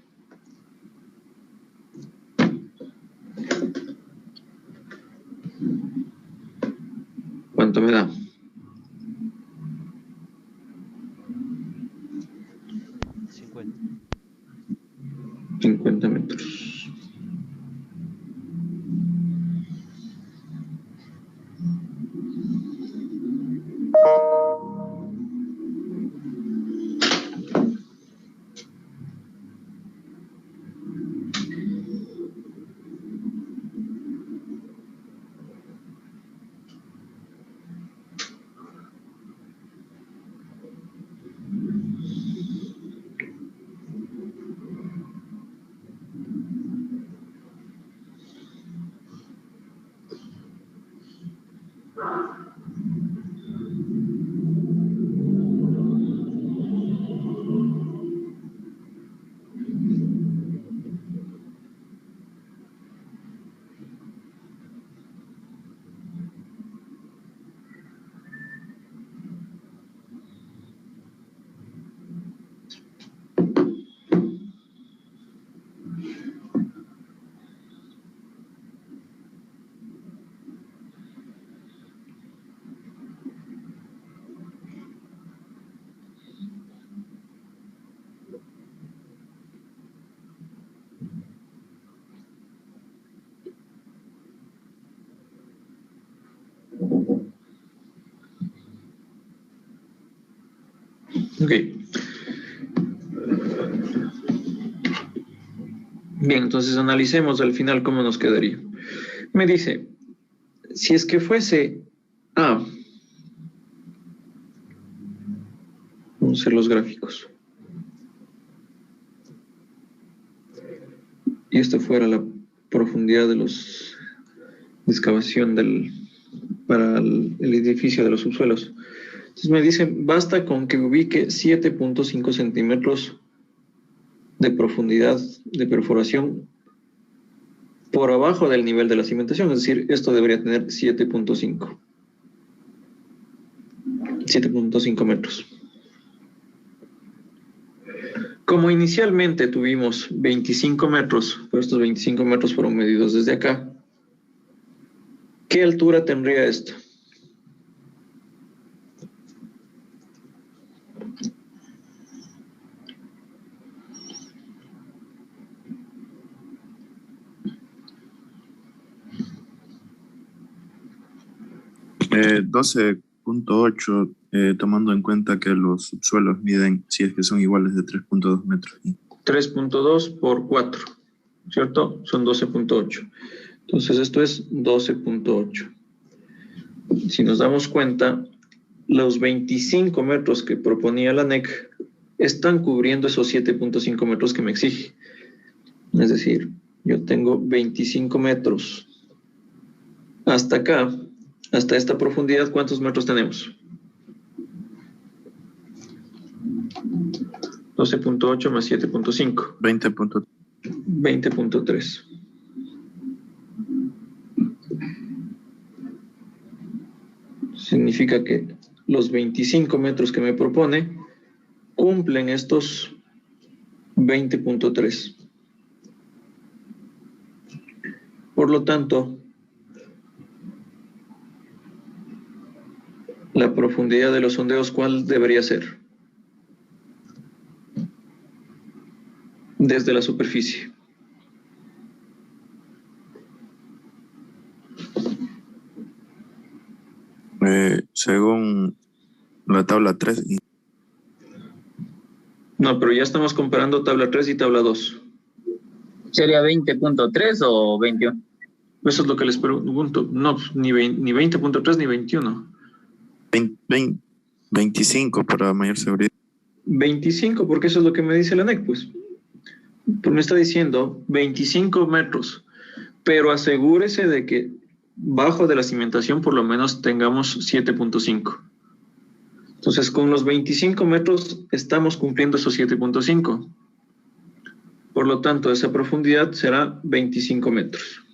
¿Cuánto me da? 50 metros. Ok. Bien, entonces analicemos al final cómo nos quedaría. Me dice, si es que fuese A, vamos a hacer los gráficos, y esto fuera la profundidad de los de excavación para el edificio de los subsuelos. Entonces me dicen, basta con que ubique 7.5 centímetros de profundidad de perforación por abajo del nivel de la cimentación, es decir, esto debería tener 7.5 metros. Como inicialmente tuvimos 25 metros, pero estos 25 metros fueron medidos desde acá, ¿qué altura tendría esto? Eh, 12.8, tomando en cuenta que los subsuelos miden, si es que son iguales, de 3.2 metros. 3.2 por 4, ¿cierto? Son 12.8. Entonces esto es 12.8. Si nos damos cuenta, los 25 metros que proponía la NEC están cubriendo esos 7.5 metros que me exige. Es decir, yo tengo 25 metros. Hasta acá, hasta esta profundidad, ¿cuántos metros tenemos? 12.8 más 7.5. 20.3. Significa que los 25 metros que me propone cumplen estos 20.3. Por lo tanto, la profundidad de los sondeos, ¿cuál debería ser? Desde la superficie. Según la tabla 3. No, pero ya estamos comparando tabla 3 y tabla 2. ¿Sería 20.3 o 21? Eso es lo que les pregunto. No, ni 20.3 ni 21. 25 para mayor seguridad. 25, porque eso es lo que me dice la NEC, pues. Pues me está diciendo 25 metros, pero asegúrese de que bajo de la cimentación por lo menos tengamos 7.5. Entonces, con los 25 metros estamos cumpliendo esos 7.5. Por lo tanto, esa profundidad será 25 metros.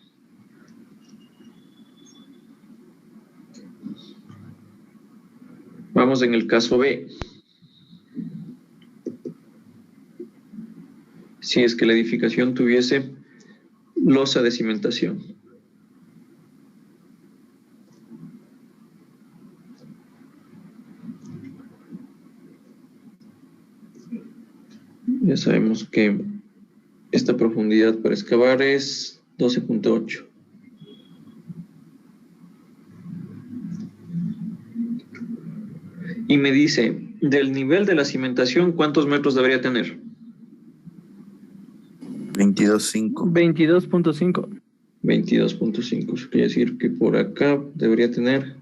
Vamos en el caso B. Si es que la edificación tuviese losa de cimentación. Ya sabemos que esta profundidad para excavar es 12.8. Y me dice, del nivel de la cimentación, ¿cuántos metros debería tener? 22.5. 22.5. 22.5. Eso quiere decir que por acá debería tener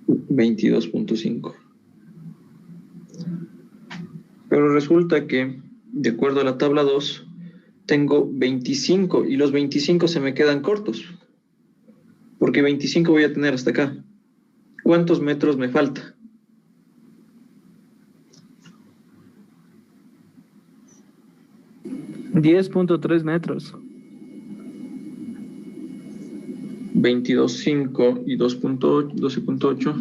22.5. Pero resulta que, de acuerdo a la tabla 2, tengo 25 y los 25 se me quedan cortos. Porque 25 voy a tener hasta acá. ¿Cuántos metros me falta? $10.3 metros. 22.5 y 2.8, 12.8.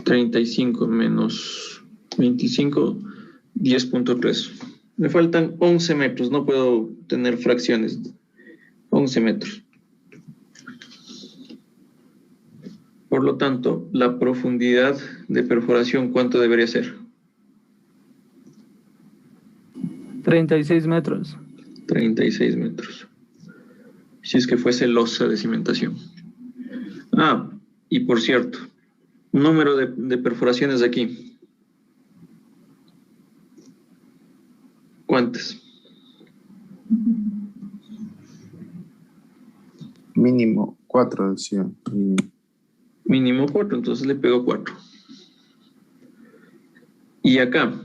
$35 menos 25, 10.3. Me faltan 11 metros, no puedo tener fracciones. 11 metros. Por lo tanto, la profundidad de perforación, ¿cuánto debería ser? 36 metros. 36 metros. Si es que fuese losa de cimentación. Ah, y por cierto, número de perforaciones de aquí. ¿Cuántas? Mínimo 4, decía. Mínimo 4, entonces le pego 4. Y acá,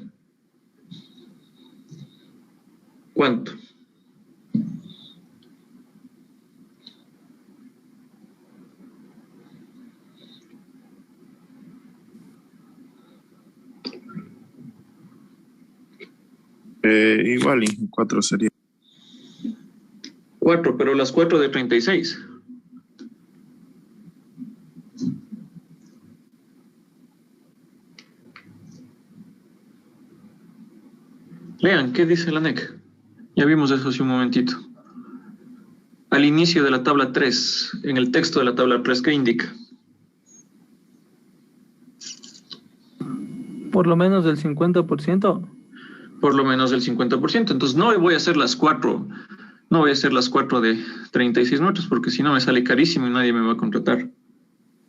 ¿cuánto? Igual, 4 sería. 4, pero las 4 de 36. Vean, ¿qué dice la NEC? Ya vimos eso hace un momentito. Al inicio de la tabla 3, en el texto de la tabla 3, ¿qué indica? Por lo menos del 50%. Por lo menos del 50%. Entonces no voy a hacer las 4, no voy a hacer las 4 de 36 metros, porque si no me sale carísimo y nadie me va a contratar.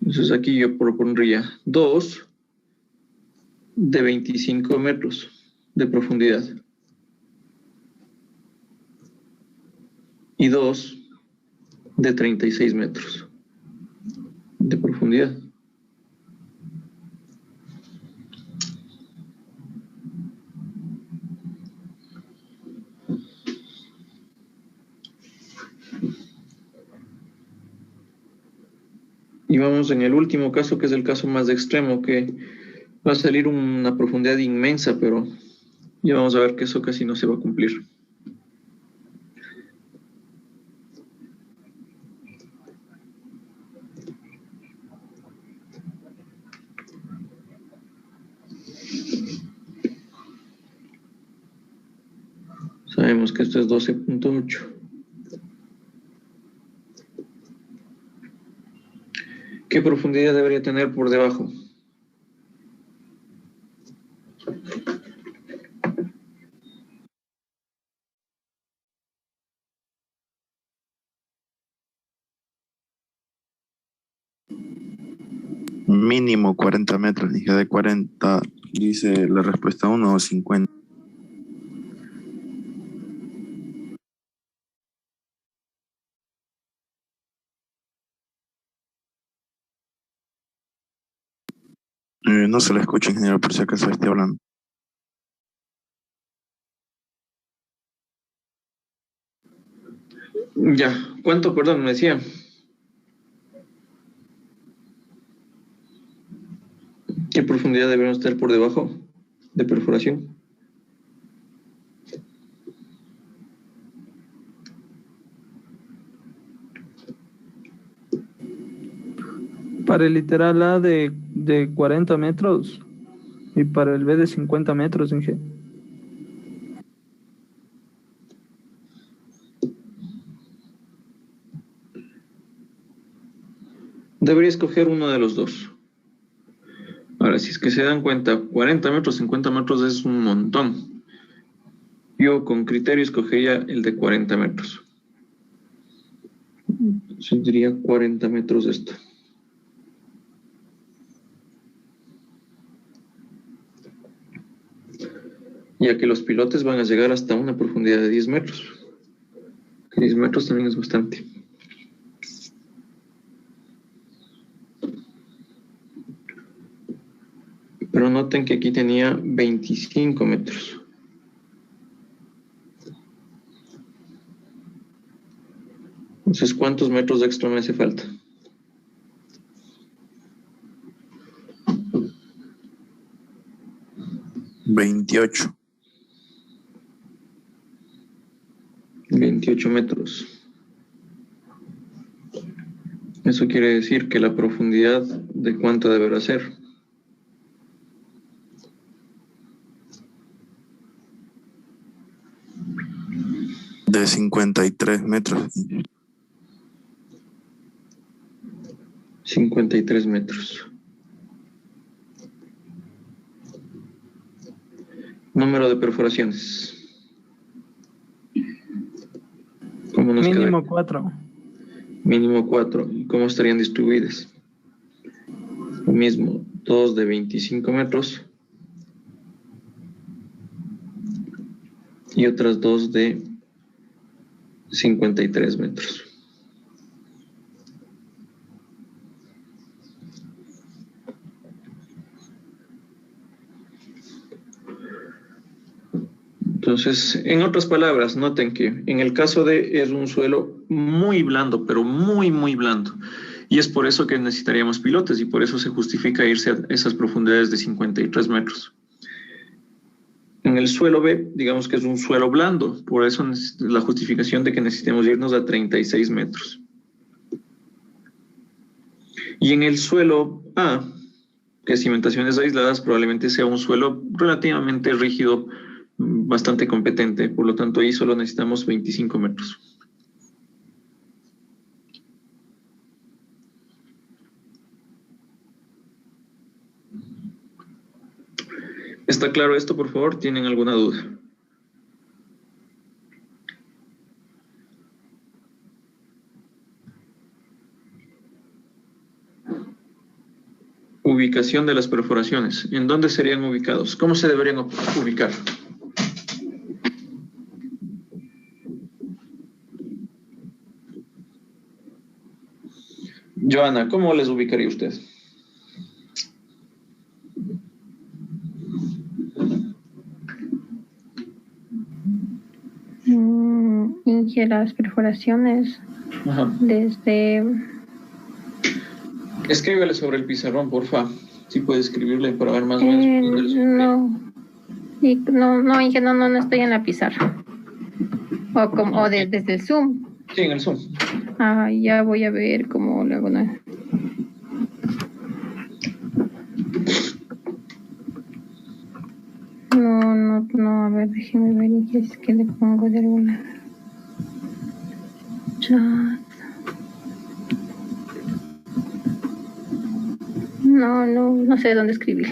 Entonces aquí yo propondría 2 de 25 metros de profundidad. Y 2 de 36 metros de profundidad. Y vamos en el último caso, que es el caso más extremo, que va a salir una profundidad inmensa, pero ya vamos a ver que eso casi no se va a cumplir. Sabemos que esto es 12.8. ¿Qué profundidad debería tener por debajo? Mínimo 40 metros, dije de 40, dice la respuesta 1 o 50. No se le escucha, ingeniero, por si acaso esté hablando. Ya, ¿cuánto, perdón, me decía? ¿Qué profundidad debemos estar por debajo de perforación? Para el literal A de 40 metros y para el B de 50 metros, Inge. Debería escoger uno de los dos. Ahora, si es que se dan cuenta, 40 metros, 50 metros es un montón. Yo con criterio escogería el de 40 metros. Yo diría 40 metros de esto. Ya que los pilotes van a llegar hasta una profundidad de 10 metros. 10 metros también es bastante. Pero noten que aquí tenía 25 metros. Entonces, ¿cuántos metros extra me hace falta? $28. 28 metros. Eso quiere decir que la profundidad de cuánto deberá ser. De 53 metros. 53 metros. Número de perforaciones. ¿Cómo nos Mínimo queda? 4. Mínimo 4. ¿Y cómo estarían distribuidas? Lo mismo, 2 de 25 metros y otras 2 de 53 metros. Entonces, en otras palabras, noten que en el caso de es un suelo muy blando, pero muy, muy blando. Y es por eso que necesitaríamos pilotes y por eso se justifica irse a esas profundidades de 53 metros. En el suelo B, digamos que es un suelo blando, por eso la justificación de que necesitemos irnos a 36 metros. Y en el suelo A, que es cimentaciones aisladas, probablemente sea un suelo relativamente rígido, bastante competente, por lo tanto ahí solo necesitamos 25 metros. ¿Está claro esto, por favor? ¿Tienen alguna duda? Ubicación de las perforaciones. ¿En dónde serían ubicados? ¿Cómo se deberían ubicar? Joana, ¿cómo les ubicaría usted? Inge, las perforaciones Ajá. desde... Escríbele sobre el pizarrón, porfa. Si puede escribirle para ver más o menos. no, Inge, no estoy en la pizarra. Desde el Zoom. Sí, en el Zoom. Ya voy a ver cómo le hago. No, a ver, déjeme ver, Inge, es que le pongo de alguna... Chat. No sé dónde escribir.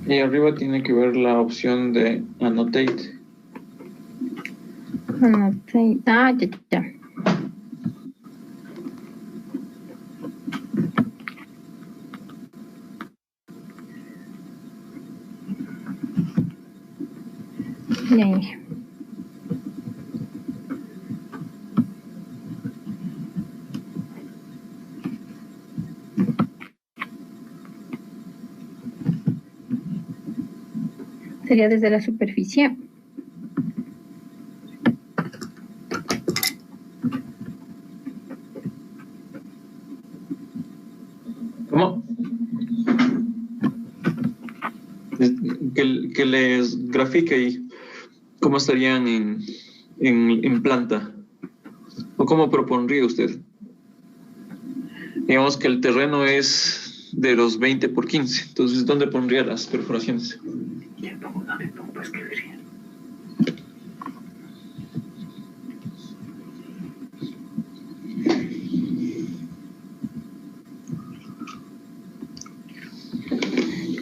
Y arriba tiene que ver la opción de Annotate. Annotate. Ya. Ya. Sería desde la superficie. ¿Cómo? Que les grafique ahí cómo estarían en planta. ¿O cómo propondría usted? Digamos que el terreno es de los 20 por 15. Entonces, ¿dónde pondría las perforaciones?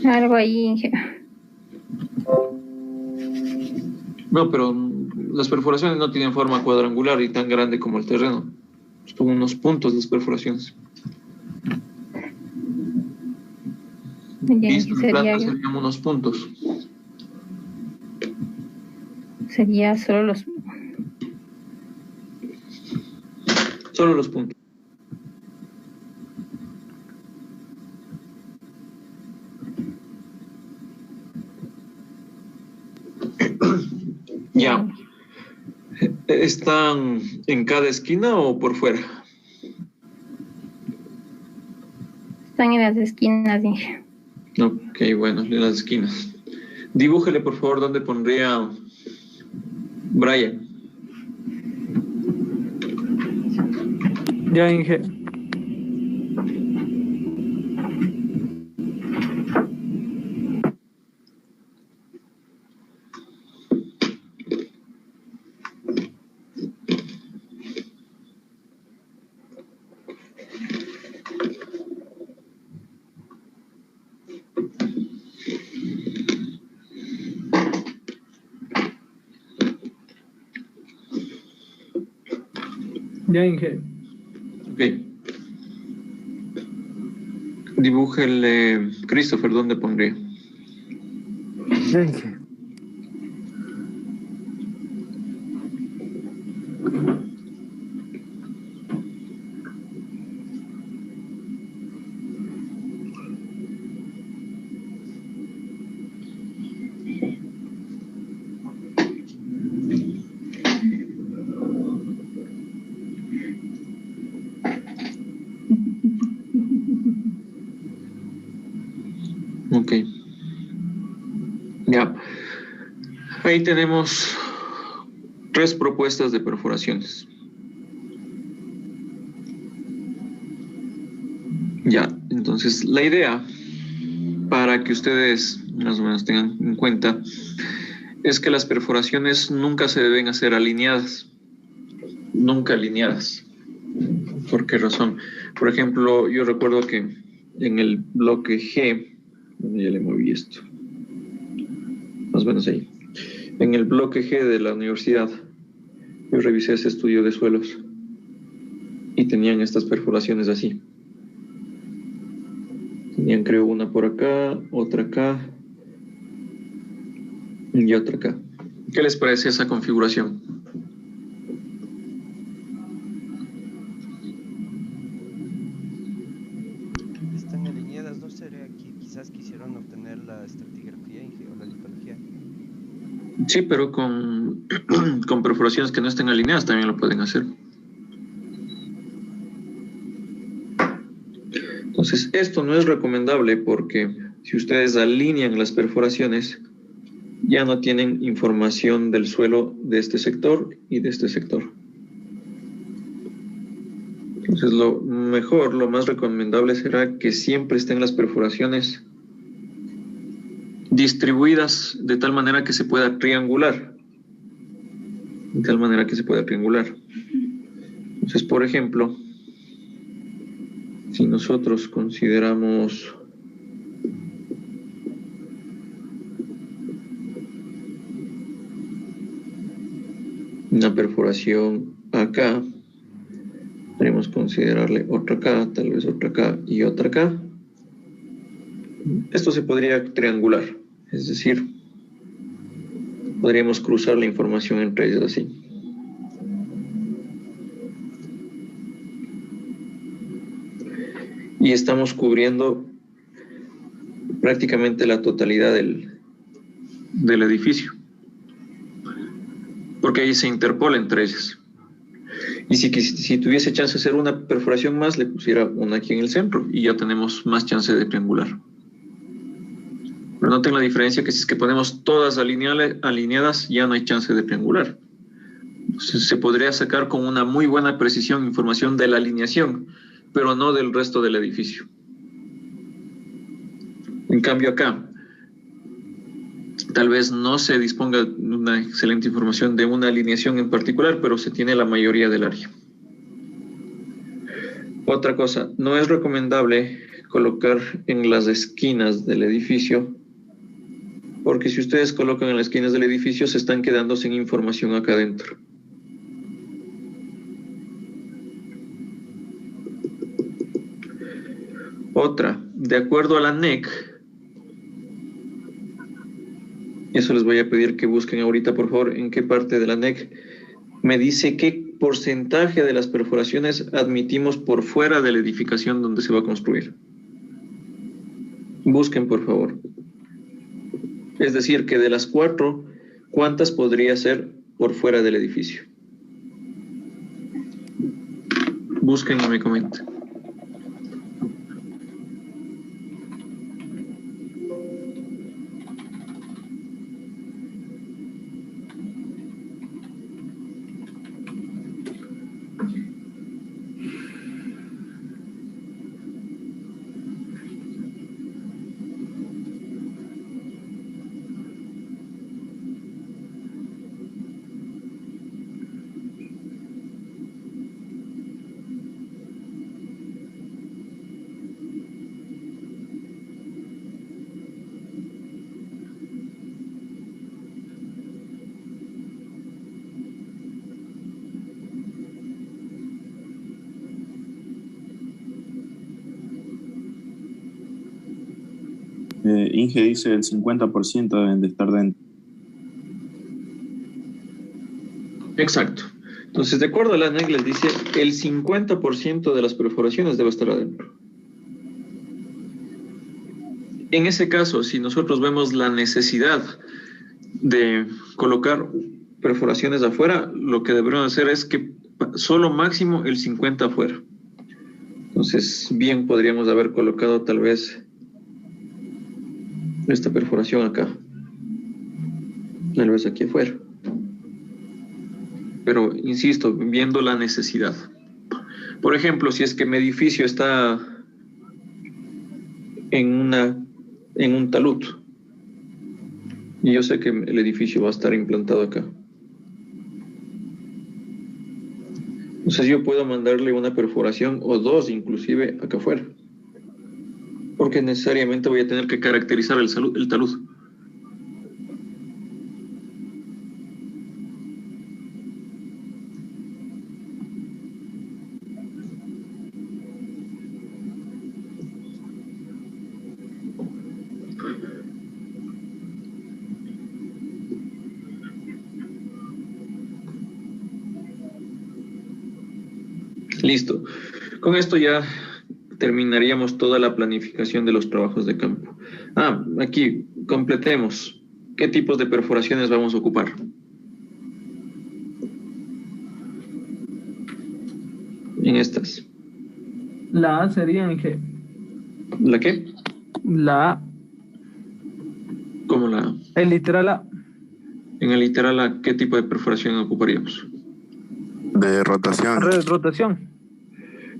Algo ahí. No, pero las perforaciones no tienen forma cuadrangular y tan grande como el terreno. Son unos puntos las perforaciones. Visto en planta serían unos puntos. Sería solo los puntos. Ya. ¿Están en cada esquina o por fuera? Están en las esquinas, dije. Ok, bueno, en las esquinas. Dibújele, por favor, dónde pondría Brian. Ya, Inge. Ya, Inge. Ok. Dibújele, Christopher, ¿dónde pondría? Ya, Inge. Ok. Ya. Ahí tenemos 3 propuestas de perforaciones. Ya, entonces la idea para que ustedes más o menos tengan en cuenta, es que las perforaciones nunca se deben hacer alineadas. Nunca alineadas. ¿Por qué razón? Por ejemplo, yo recuerdo que en el bloque G, ya le moví esto, más o menos ahí, en el bloque G de la universidad, yo revisé ese estudio de suelos y tenían estas perforaciones así. Tenían, creo, una por acá, otra acá y otra acá. ¿Qué les parece esa configuración? Están alineadas, ¿no sería que quizás quisieron obtener la estratigrafía o la litología? Sí, pero con perforaciones que no estén alineadas también lo pueden hacer. Entonces, esto no es recomendable porque si ustedes alinean las perforaciones, ya no tienen información del suelo de este sector y de este sector. Entonces, lo mejor, lo más recomendable será que siempre estén las perforaciones distribuidas de tal manera que se pueda triangular. De tal manera que se pueda triangular. Entonces, por ejemplo, si nosotros consideramos una perforación acá, podríamos considerarle otra acá, tal vez otra acá y otra acá. Esto se podría triangular, es decir, podríamos cruzar la información entre ellas así. Y estamos cubriendo prácticamente la totalidad del edificio, porque ahí se interpola entre ellas. Y si tuviese chance de hacer una perforación más, le pusiera una aquí en el centro y ya tenemos más chance de triangular. Pero noten la diferencia, que si es que ponemos todas alineadas, ya no hay chance de triangular. Se podría sacar con una muy buena precisión información de la alineación, pero no del resto del edificio. En cambio acá, tal vez no se disponga de una excelente información de una alineación en particular, pero se tiene la mayoría del área. Otra cosa, no es recomendable colocar en las esquinas del edificio, porque si ustedes colocan en las esquinas del edificio, se están quedando sin información acá adentro. Otra, de acuerdo a la NEC, eso les voy a pedir que busquen ahorita, por favor, en qué parte de la NEC me dice qué porcentaje de las perforaciones admitimos por fuera de la edificación donde se va a construir. Busquen, por favor. Es decir, que de las 4, ¿cuántas podría ser por fuera del edificio? Busquen y me comenten. Inge dice el 50% deben de estar dentro. Exacto. Entonces, de acuerdo a la NEC, les dice el 50% de las perforaciones debe estar adentro. En ese caso, si nosotros vemos la necesidad de colocar perforaciones afuera, lo que deberíamos hacer es que solo máximo el 50 afuera. Entonces, bien podríamos haber colocado tal vez esta perforación acá, tal vez aquí afuera. Pero, insisto, viendo la necesidad. Por ejemplo, si es que mi edificio está en un talud, Y yo sé que el edificio va a estar implantado acá. Entonces yo puedo mandarle una perforación o dos inclusive acá afuera. Porque necesariamente voy a tener que caracterizar el talud. Listo. Con esto ya terminaríamos toda la planificación de los trabajos de campo. Aquí, completemos. ¿Qué tipos de perforaciones vamos a ocupar? En estas. La A sería en G. ¿La qué? La A, ¿Cómo la A? el literal A. En el literal A, ¿qué tipo de perforación ocuparíamos? De rotación. Rotación.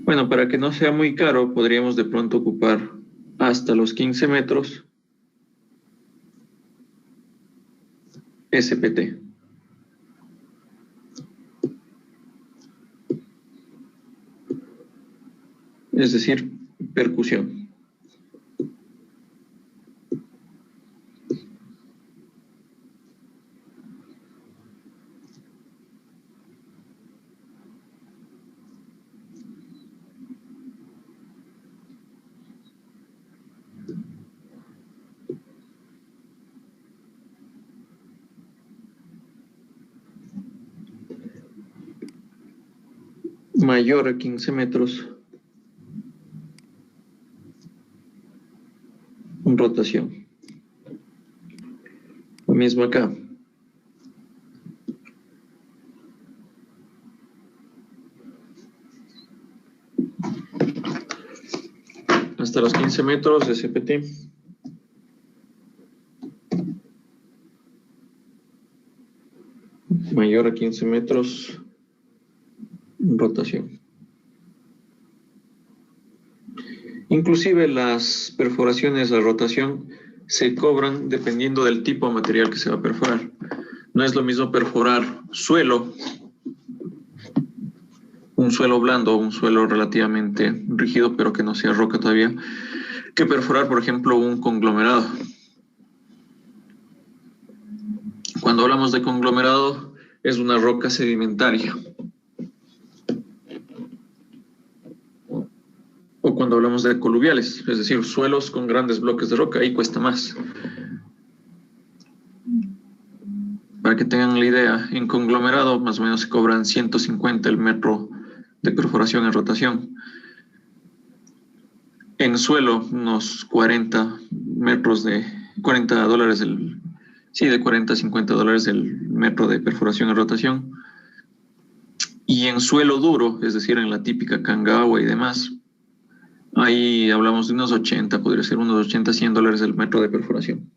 Bueno, para que no sea muy caro, podríamos de pronto ocupar hasta los 15 metros SPT. Es decir, percusión. Mayor a 15 metros, rotación. Lo mismo acá. Hasta los 15 metros de SPT. Mayor a 15 metros, rotación. Inclusive las perforaciones a rotación se cobran dependiendo del tipo de material que se va a perforar. No es lo mismo perforar suelo, un suelo blando, un suelo relativamente rígido, pero que no sea roca todavía, que perforar, por ejemplo, un conglomerado. Cuando hablamos de conglomerado, es una roca sedimentaria. O cuando hablamos de coluviales, es decir, suelos con grandes bloques de roca, ahí cuesta más. Para que tengan la idea, en conglomerado más o menos se cobran 150 el metro de perforación en rotación. En suelo, unos 40 metros de 40 dólares, de 40 a 50 dólares el metro de perforación en rotación. Y en suelo duro, es decir, en la típica Cangagua y demás, ahí hablamos de unos 80, podría ser unos 80, 100 dólares el metro de perforación.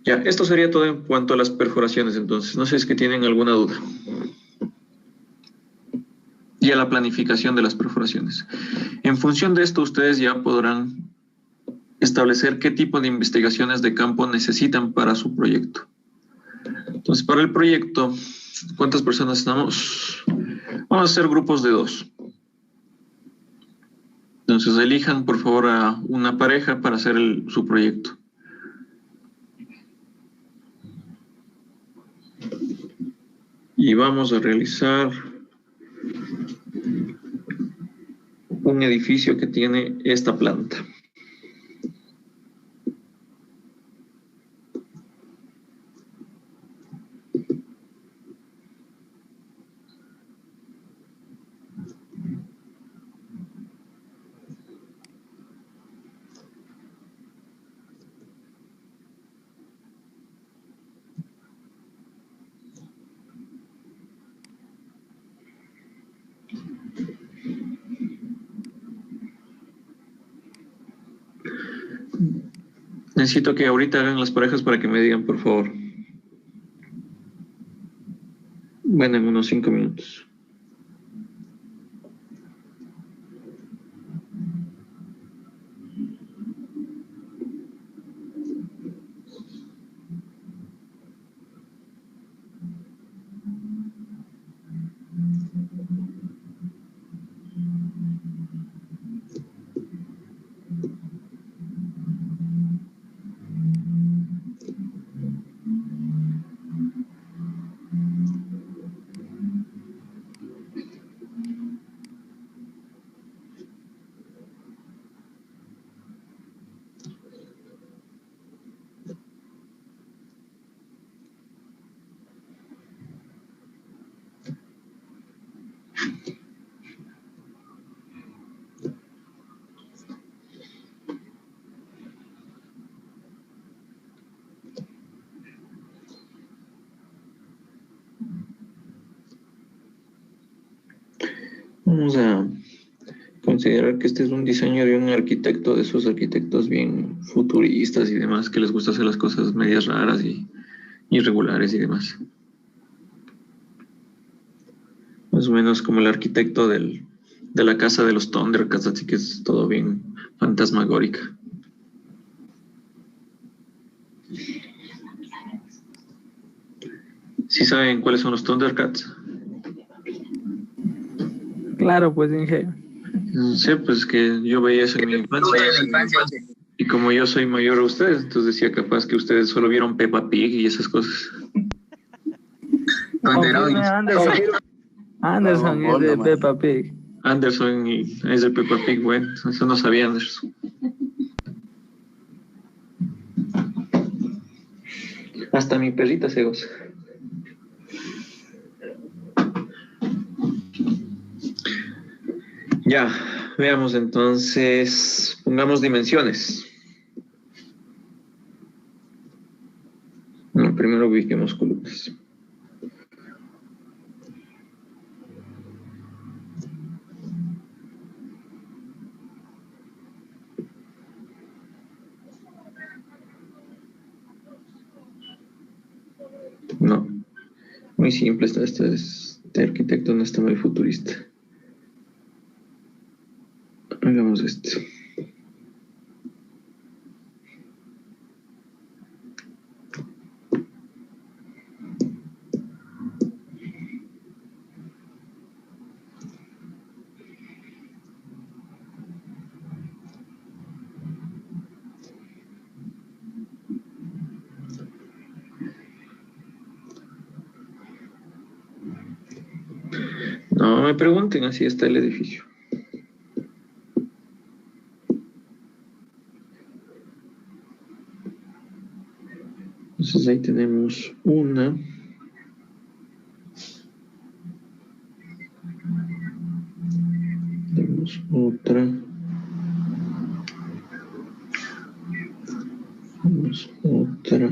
Ya, esto sería todo en cuanto a las perforaciones, entonces. No sé si es que tienen alguna duda. Y a la planificación de las perforaciones. En función de esto, ustedes ya podrán establecer qué tipo de investigaciones de campo necesitan para su proyecto. Entonces, para el proyecto, ¿cuántas personas estamos? Vamos a hacer grupos de 2. Entonces, elijan, por favor, a una pareja para hacer su proyecto. Y vamos a realizar un edificio que tiene esta planta. Necesito que ahorita hagan las parejas para que me digan, por favor. Bueno, en unos 5 minutos. Vamos a considerar que este es un diseño de un arquitecto, de esos arquitectos bien futuristas y demás, que les gusta hacer las cosas medias raras y irregulares y demás. Más o menos como el arquitecto de la casa de los Thundercats, así que es todo bien fantasmagórica. ¿Sí saben cuáles son los Thundercats? Claro, pues, Inge. No sé, pues que yo veía eso en mi infancia. Y como yo soy mayor a ustedes, entonces decía capaz que ustedes solo vieron Peppa Pig y esas cosas. Confirme, Anderson. Anderson es de Peppa Pig. Anderson es de Peppa Pig, bueno, eso no sabía Anderson. Hasta mi perrita se goza. Ya, veamos entonces, pongamos dimensiones. No, primero ubiquemos columnas. No, muy simple, este arquitecto no está muy futurista. Hagamos esto. No me pregunten, así está el edificio. Entonces ahí tenemos una. Tenemos otra. Tenemos otra.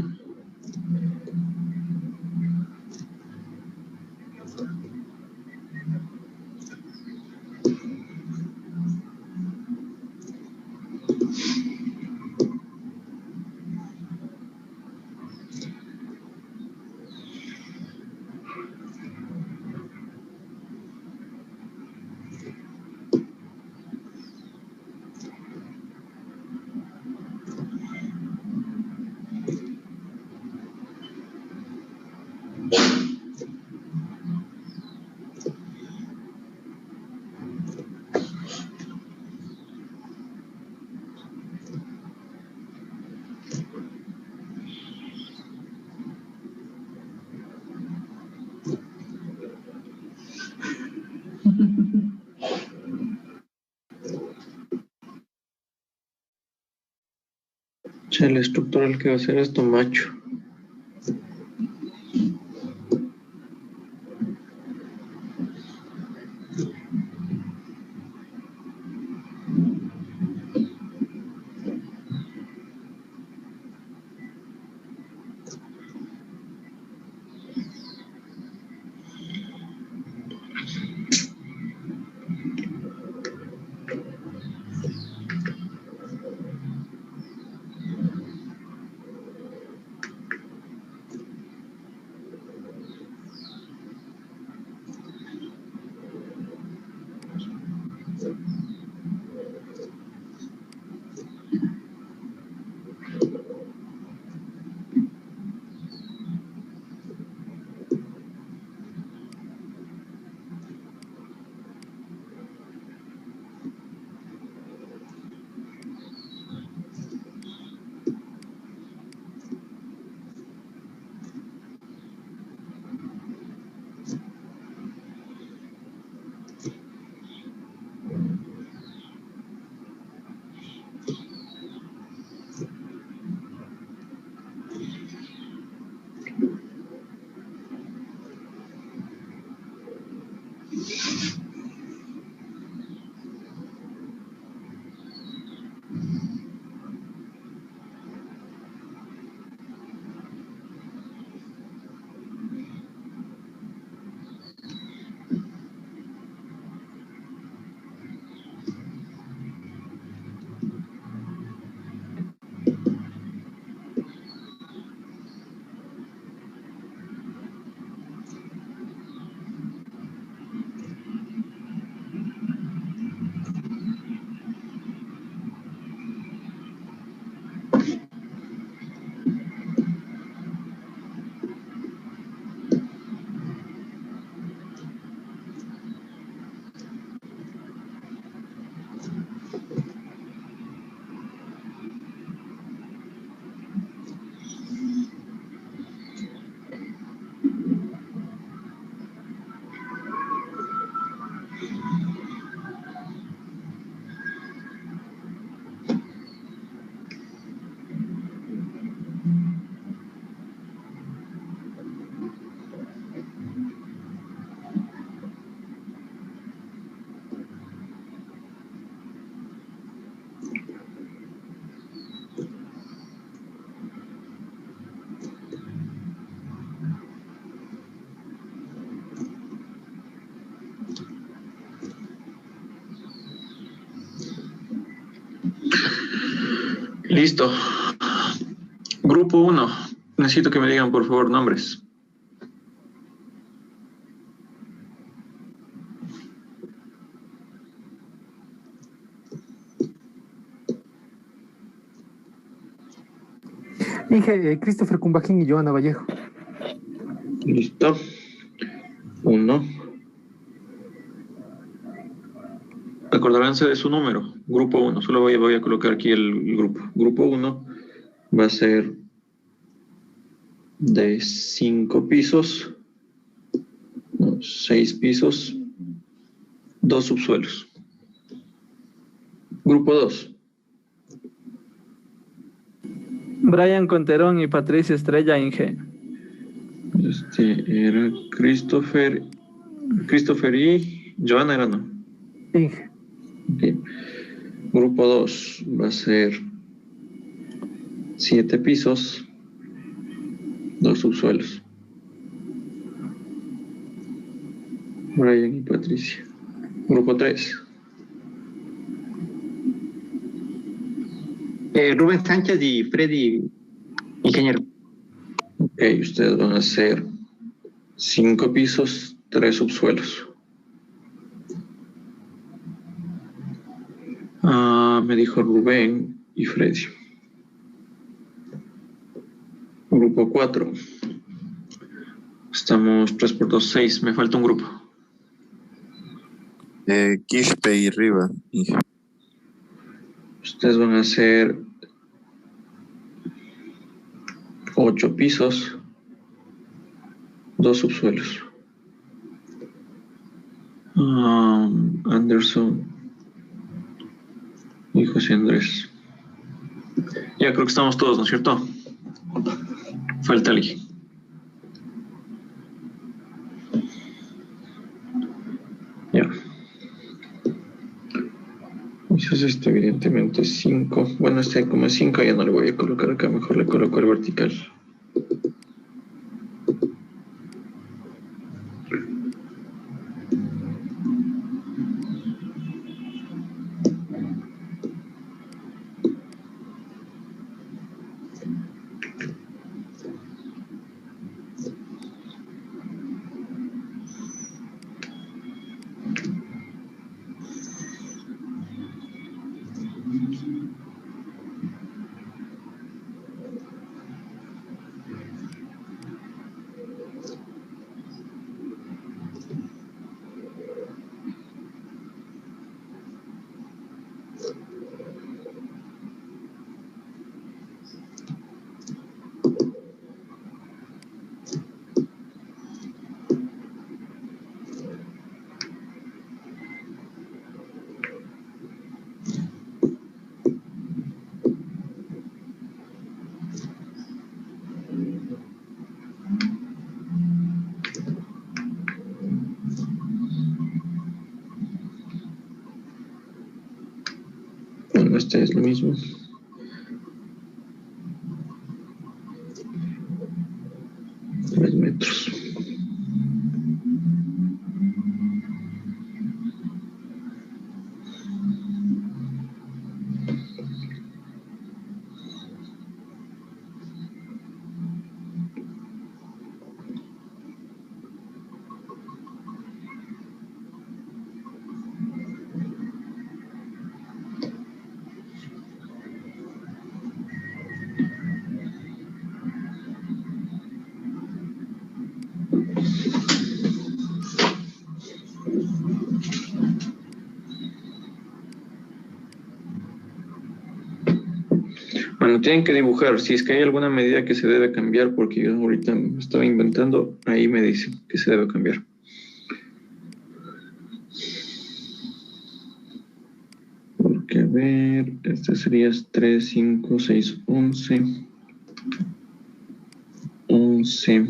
El estructural que va a hacer esto, macho. Listo. Grupo 1. Necesito que me digan, por favor, nombres. Inge, Christopher Cumbajín y Joana Vallejo. Listo. 1. Acordaránse de su número. Grupo 1. Solo voy a colocar aquí el grupo. Grupo 1 va a ser de 5 pisos, 6 pisos, 2 subsuelos. Grupo 2. Brian Conterón y Patricia Estrella, Inge. Era Christopher y Joana era no. Inge. Okay. Grupo 2 va a ser 7 pisos, 2 subsuelos. Brian y Patricia. Grupo 3. Rubén Sánchez y Freddy, ingeniero. Ok, ustedes van a hacer 5 pisos, 3 subsuelos. Me dijo Rubén y Freddy. Grupo 4. Estamos 3 por 2, 6. Me falta un grupo. Quispe y Riva. Inge. Ustedes van a hacer 8 pisos, 2 subsuelos. Anderson y José Andrés. Ya creo que estamos todos, ¿no es cierto? Falta alguien. Ya. Entonces esto evidentemente es 5. Bueno, este como es 5 ya no le voy a colocar acá, mejor le coloco el vertical. Bueno, este es lo mismo. Tres metros. Bueno, tienen que dibujar. Si es que hay alguna medida que se debe cambiar, porque yo ahorita me estaba inventando, ahí me dicen que se debe cambiar. Porque, a ver, este sería 3, 5, 6, 11. 11.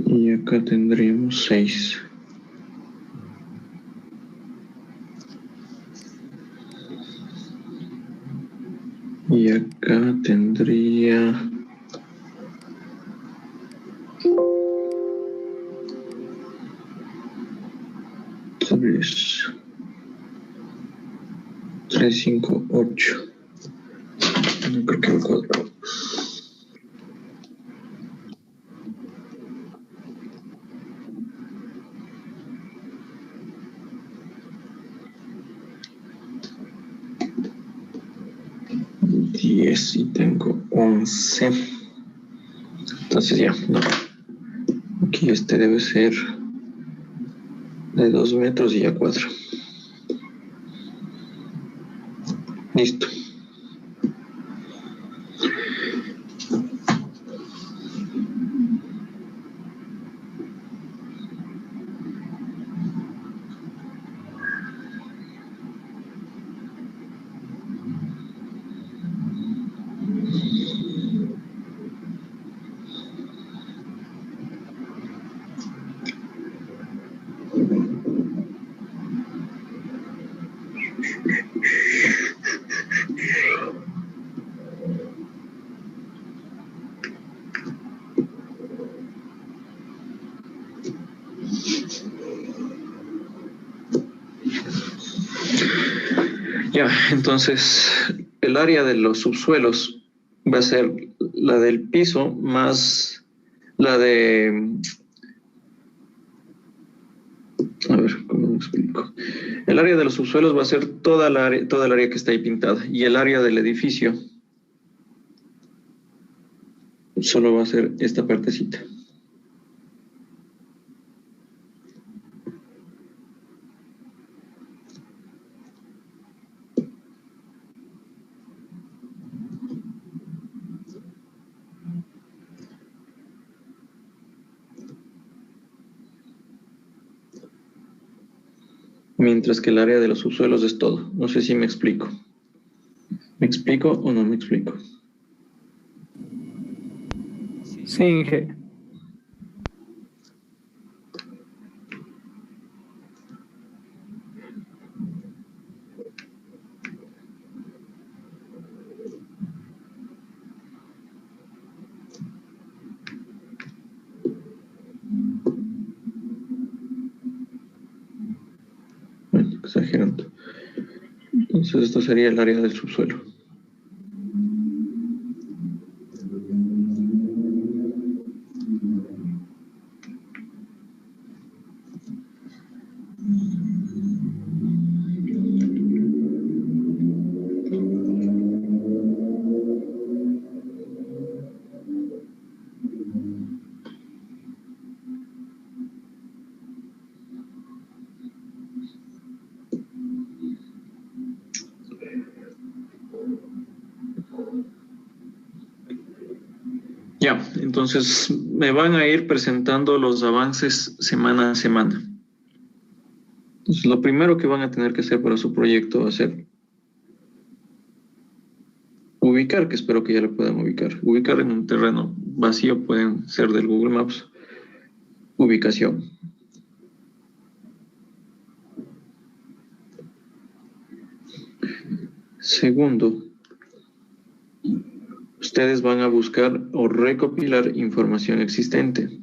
Y acá tendríamos 6. Y acá tendría 3 3, 5, 8. No creo que el cuadrado. Y tengo 11. Entonces ya, no. Aquí este debe ser de 2 metros y ya 4. Listo. Ya, entonces el área de los subsuelos va a ser la del piso más la de... A ver, ¿cómo me explico? El área de los subsuelos va a ser toda el área que está ahí pintada, y el área del edificio solo va a ser esta partecita. Mientras que el área de los subsuelos es todo. No sé si me explico. ¿Me explico o no me explico? Sí, Inge. Bueno, exagerando. Entonces esto sería el área del subsuelo. Ya, entonces me van a ir presentando los avances semana a semana. Entonces, lo primero que van a tener que hacer para su proyecto va a ser ubicar, que espero que ya lo puedan ubicar. Ubicar en un terreno vacío, pueden ser del Google Maps. Ubicación. Segundo, ustedes van a buscar o recopilar información existente.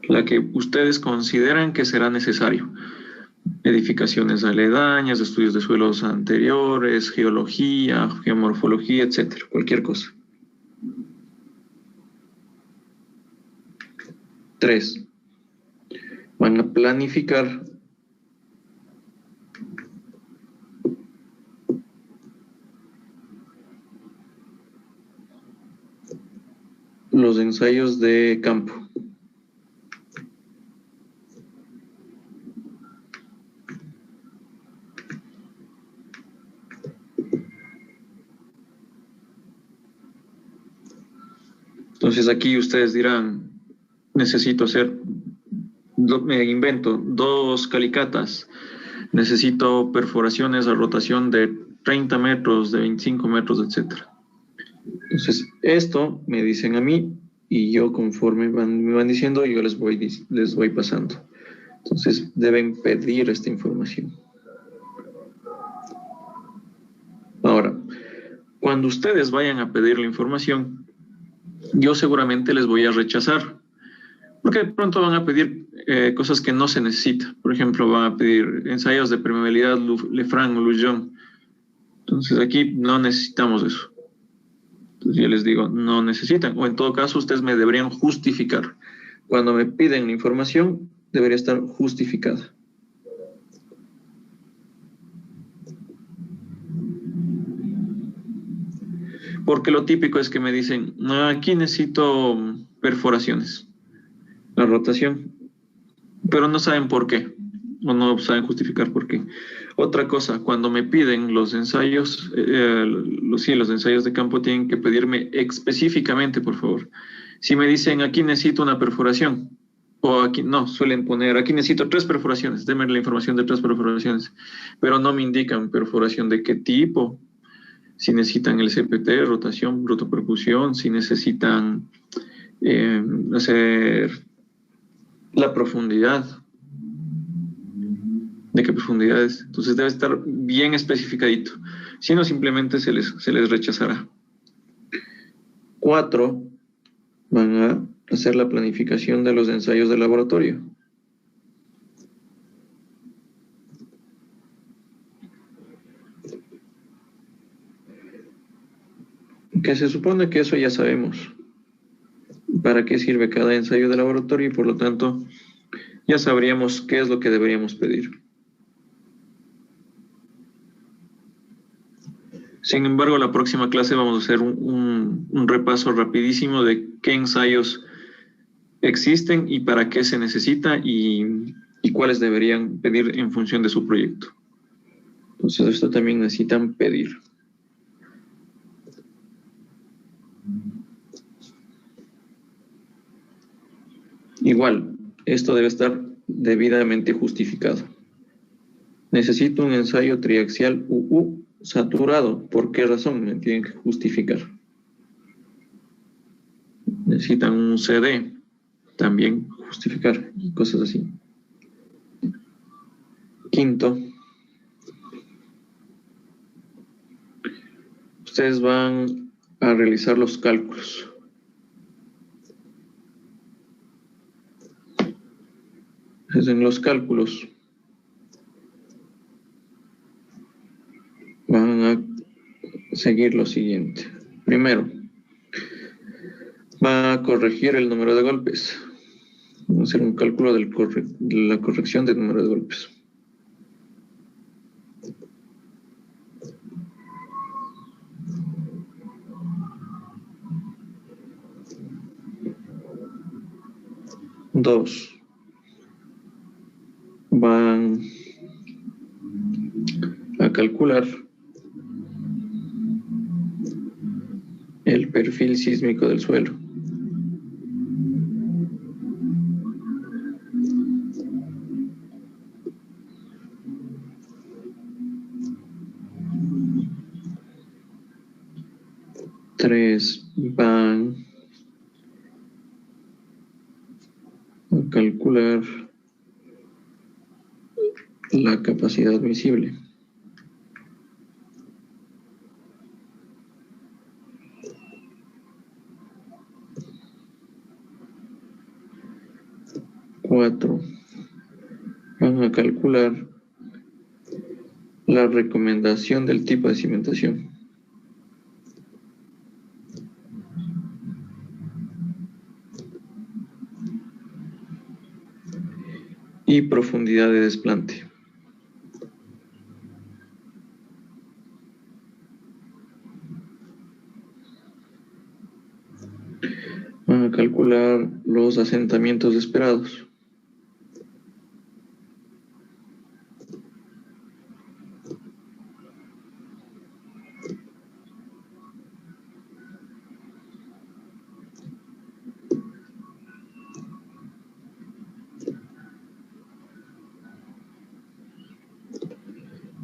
La que ustedes consideran que será necesario. Edificaciones aledañas, estudios de suelos anteriores, geología, geomorfología, etcétera, cualquier cosa. 3. Van a planificar los ensayos de campo. Entonces aquí ustedes dirán, necesito hacer, me invento, 2 calicatas, necesito perforaciones a rotación de 30 metros, de 25 metros, etc. Entonces esto me dicen a mí y yo conforme me van diciendo, yo les voy pasando. Entonces deben pedir esta información. Ahora, cuando ustedes vayan a pedir la información, yo seguramente les voy a rechazar, porque de pronto van a pedir cosas que no se necesitan. Por ejemplo, van a pedir ensayos de permeabilidad Lefranc o Lujon. Entonces aquí no necesitamos eso. Entonces yo les digo, no necesitan, o en todo caso ustedes me deberían justificar. Cuando me piden la información, debería estar justificada. Porque lo típico es que me dicen, no, aquí necesito perforaciones, la rotación, pero no saben por qué, o no saben justificar por qué. Otra cosa, cuando me piden los ensayos, los ensayos de campo tienen que pedirme específicamente, por favor. Si me dicen, aquí necesito una perforación, o aquí, no, suelen poner, aquí necesito 3 perforaciones, denme la información de 3 perforaciones, pero no me indican perforación de qué tipo, si necesitan el CPT, rotación, rotopercusión, si necesitan hacer la profundidad, de qué profundidades. Entonces debe estar bien especificadito. Si no, simplemente se les rechazará. 4, van a hacer la planificación de los ensayos de laboratorio. Que se supone que eso ya sabemos. Para qué sirve cada ensayo de laboratorio y por lo tanto ya sabríamos qué es lo que deberíamos pedir. Sin embargo, la próxima clase vamos a hacer un repaso rapidísimo de qué ensayos existen y para qué se necesita y cuáles deberían pedir en función de su proyecto. Entonces, esto también necesitan pedir. Igual, esto debe estar debidamente justificado. Necesito un ensayo triaxial UU saturado. ¿Por qué razón? Me tienen que justificar. Necesitan un CD. También justificar. Y cosas así. 5. Ustedes van a realizar los cálculos. En los cálculos van a seguir lo siguiente. Primero, va a corregir el número de golpes. Vamos a hacer un cálculo de la corrección del número de golpes. Dos, van a calcular el perfil sísmico del suelo. Tres, van a calcular la capacidad admisible. Cuatro, van a calcular la recomendación del tipo de cimentación. Y profundidad de desplante. Van a calcular los asentamientos esperados.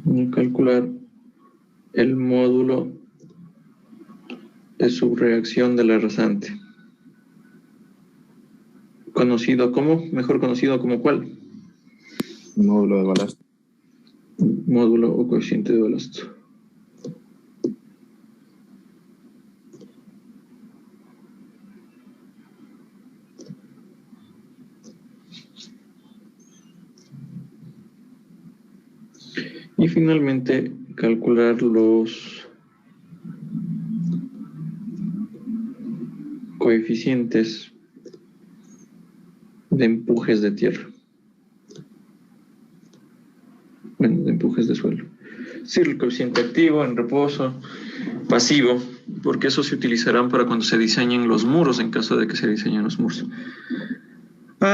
Van a calcular el módulo de subreacción de la rasante. Mejor conocido como ¿cuál? Módulo de balasto. Módulo o coeficiente de balasto. Y finalmente, calcular los coeficientes de empujes de tierra. Bueno, de empujes de suelo. Es decir, el coeficiente activo, en reposo, pasivo, porque esos se utilizarán para cuando se diseñen los muros, en caso de que se diseñen los muros.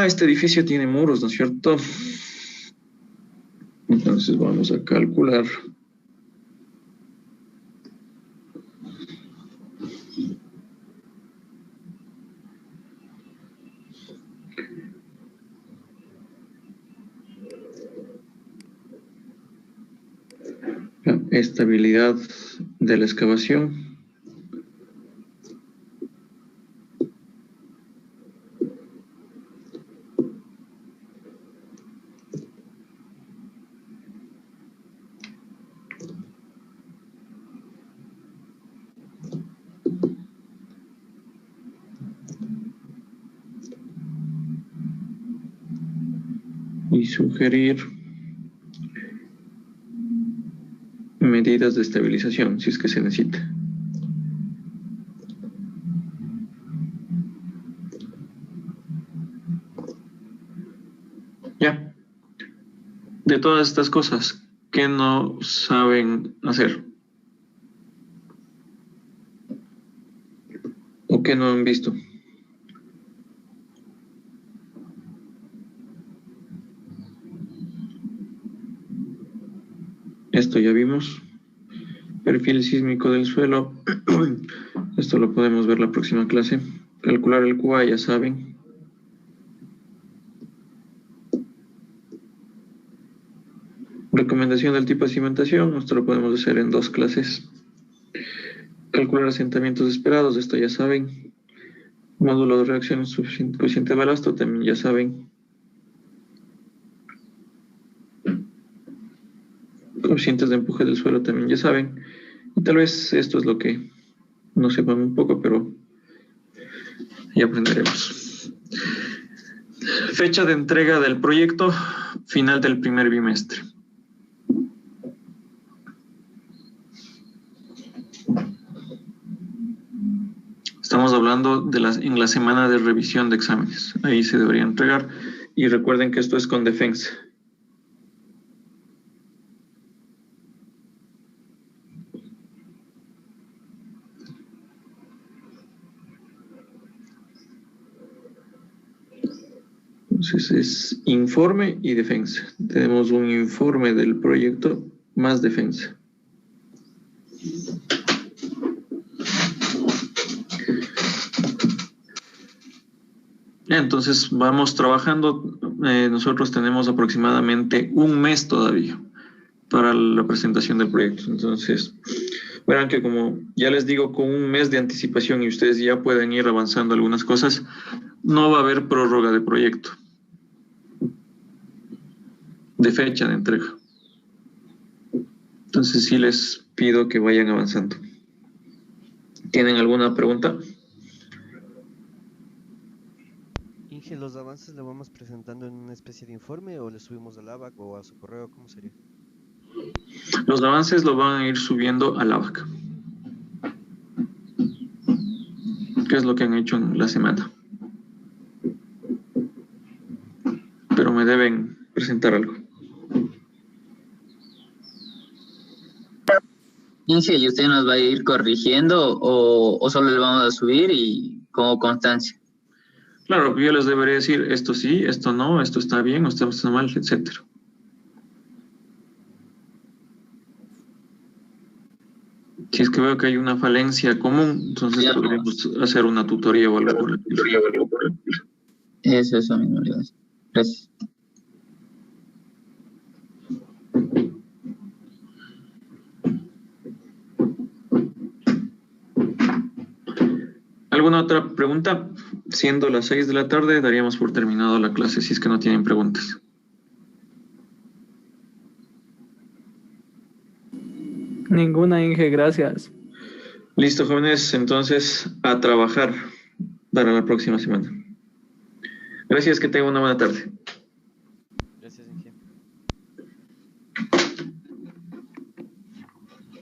Este edificio tiene muros, ¿no es cierto? Entonces vamos a calcular la estabilidad de la excavación. Y sugerir medidas de estabilización, si es que se necesita. Ya. De todas estas cosas, ¿qué no saben hacer? ¿O qué no han visto? Esto ya vimos. Perfil sísmico del suelo. Esto lo podemos ver la próxima clase. Calcular el QA, ya saben. Recomendación del tipo de cimentación. Esto lo podemos hacer en 2 clases. Calcular asentamientos esperados. Esto ya saben. Módulo de reacción insuficiente, coeficiente de balasto. También ya saben. Coeficientes de empuje del suelo también ya saben. Y tal vez esto es lo que no sepan un poco, pero ya aprenderemos. Fecha de entrega del proyecto, final del primer bimestre. Estamos hablando de en la semana de revisión de exámenes. Ahí se debería entregar. Y recuerden que esto es con defensa. Entonces es informe y defensa. Tenemos un informe del proyecto más defensa. Entonces vamos trabajando. Nosotros tenemos aproximadamente un mes todavía para la presentación del proyecto. Entonces, verán que como ya les digo, con un mes de anticipación y ustedes ya pueden ir avanzando algunas cosas, no va a haber prórroga de proyecto, de fecha de entrega. Entonces sí les pido que vayan avanzando. ¿Tienen alguna pregunta? Inge, ¿los avances lo vamos presentando en una especie de informe o le subimos al ABAC o a su correo? ¿Cómo sería? Los avances lo van a ir subiendo a la vaca. ¿Qué es lo que han hecho en la semana? Pero me deben presentar algo. Inge, ¿y usted nos va a ir corrigiendo o solo le vamos a subir y como constancia? Claro, yo les debería decir esto sí, esto no, esto está bien, esto está mal, etcétera. Si es que veo que hay una falencia común, entonces podríamos hacer una tutoría o algo por el estilo. Eso mismo, gracias. ¿Alguna otra pregunta? Siendo las 6 de la tarde, daríamos por terminado la clase, si es que no tienen preguntas. Ninguna, Inge, gracias. Listo, jóvenes, entonces a trabajar para la próxima semana. Gracias, que tengan una buena tarde. Gracias, Inge.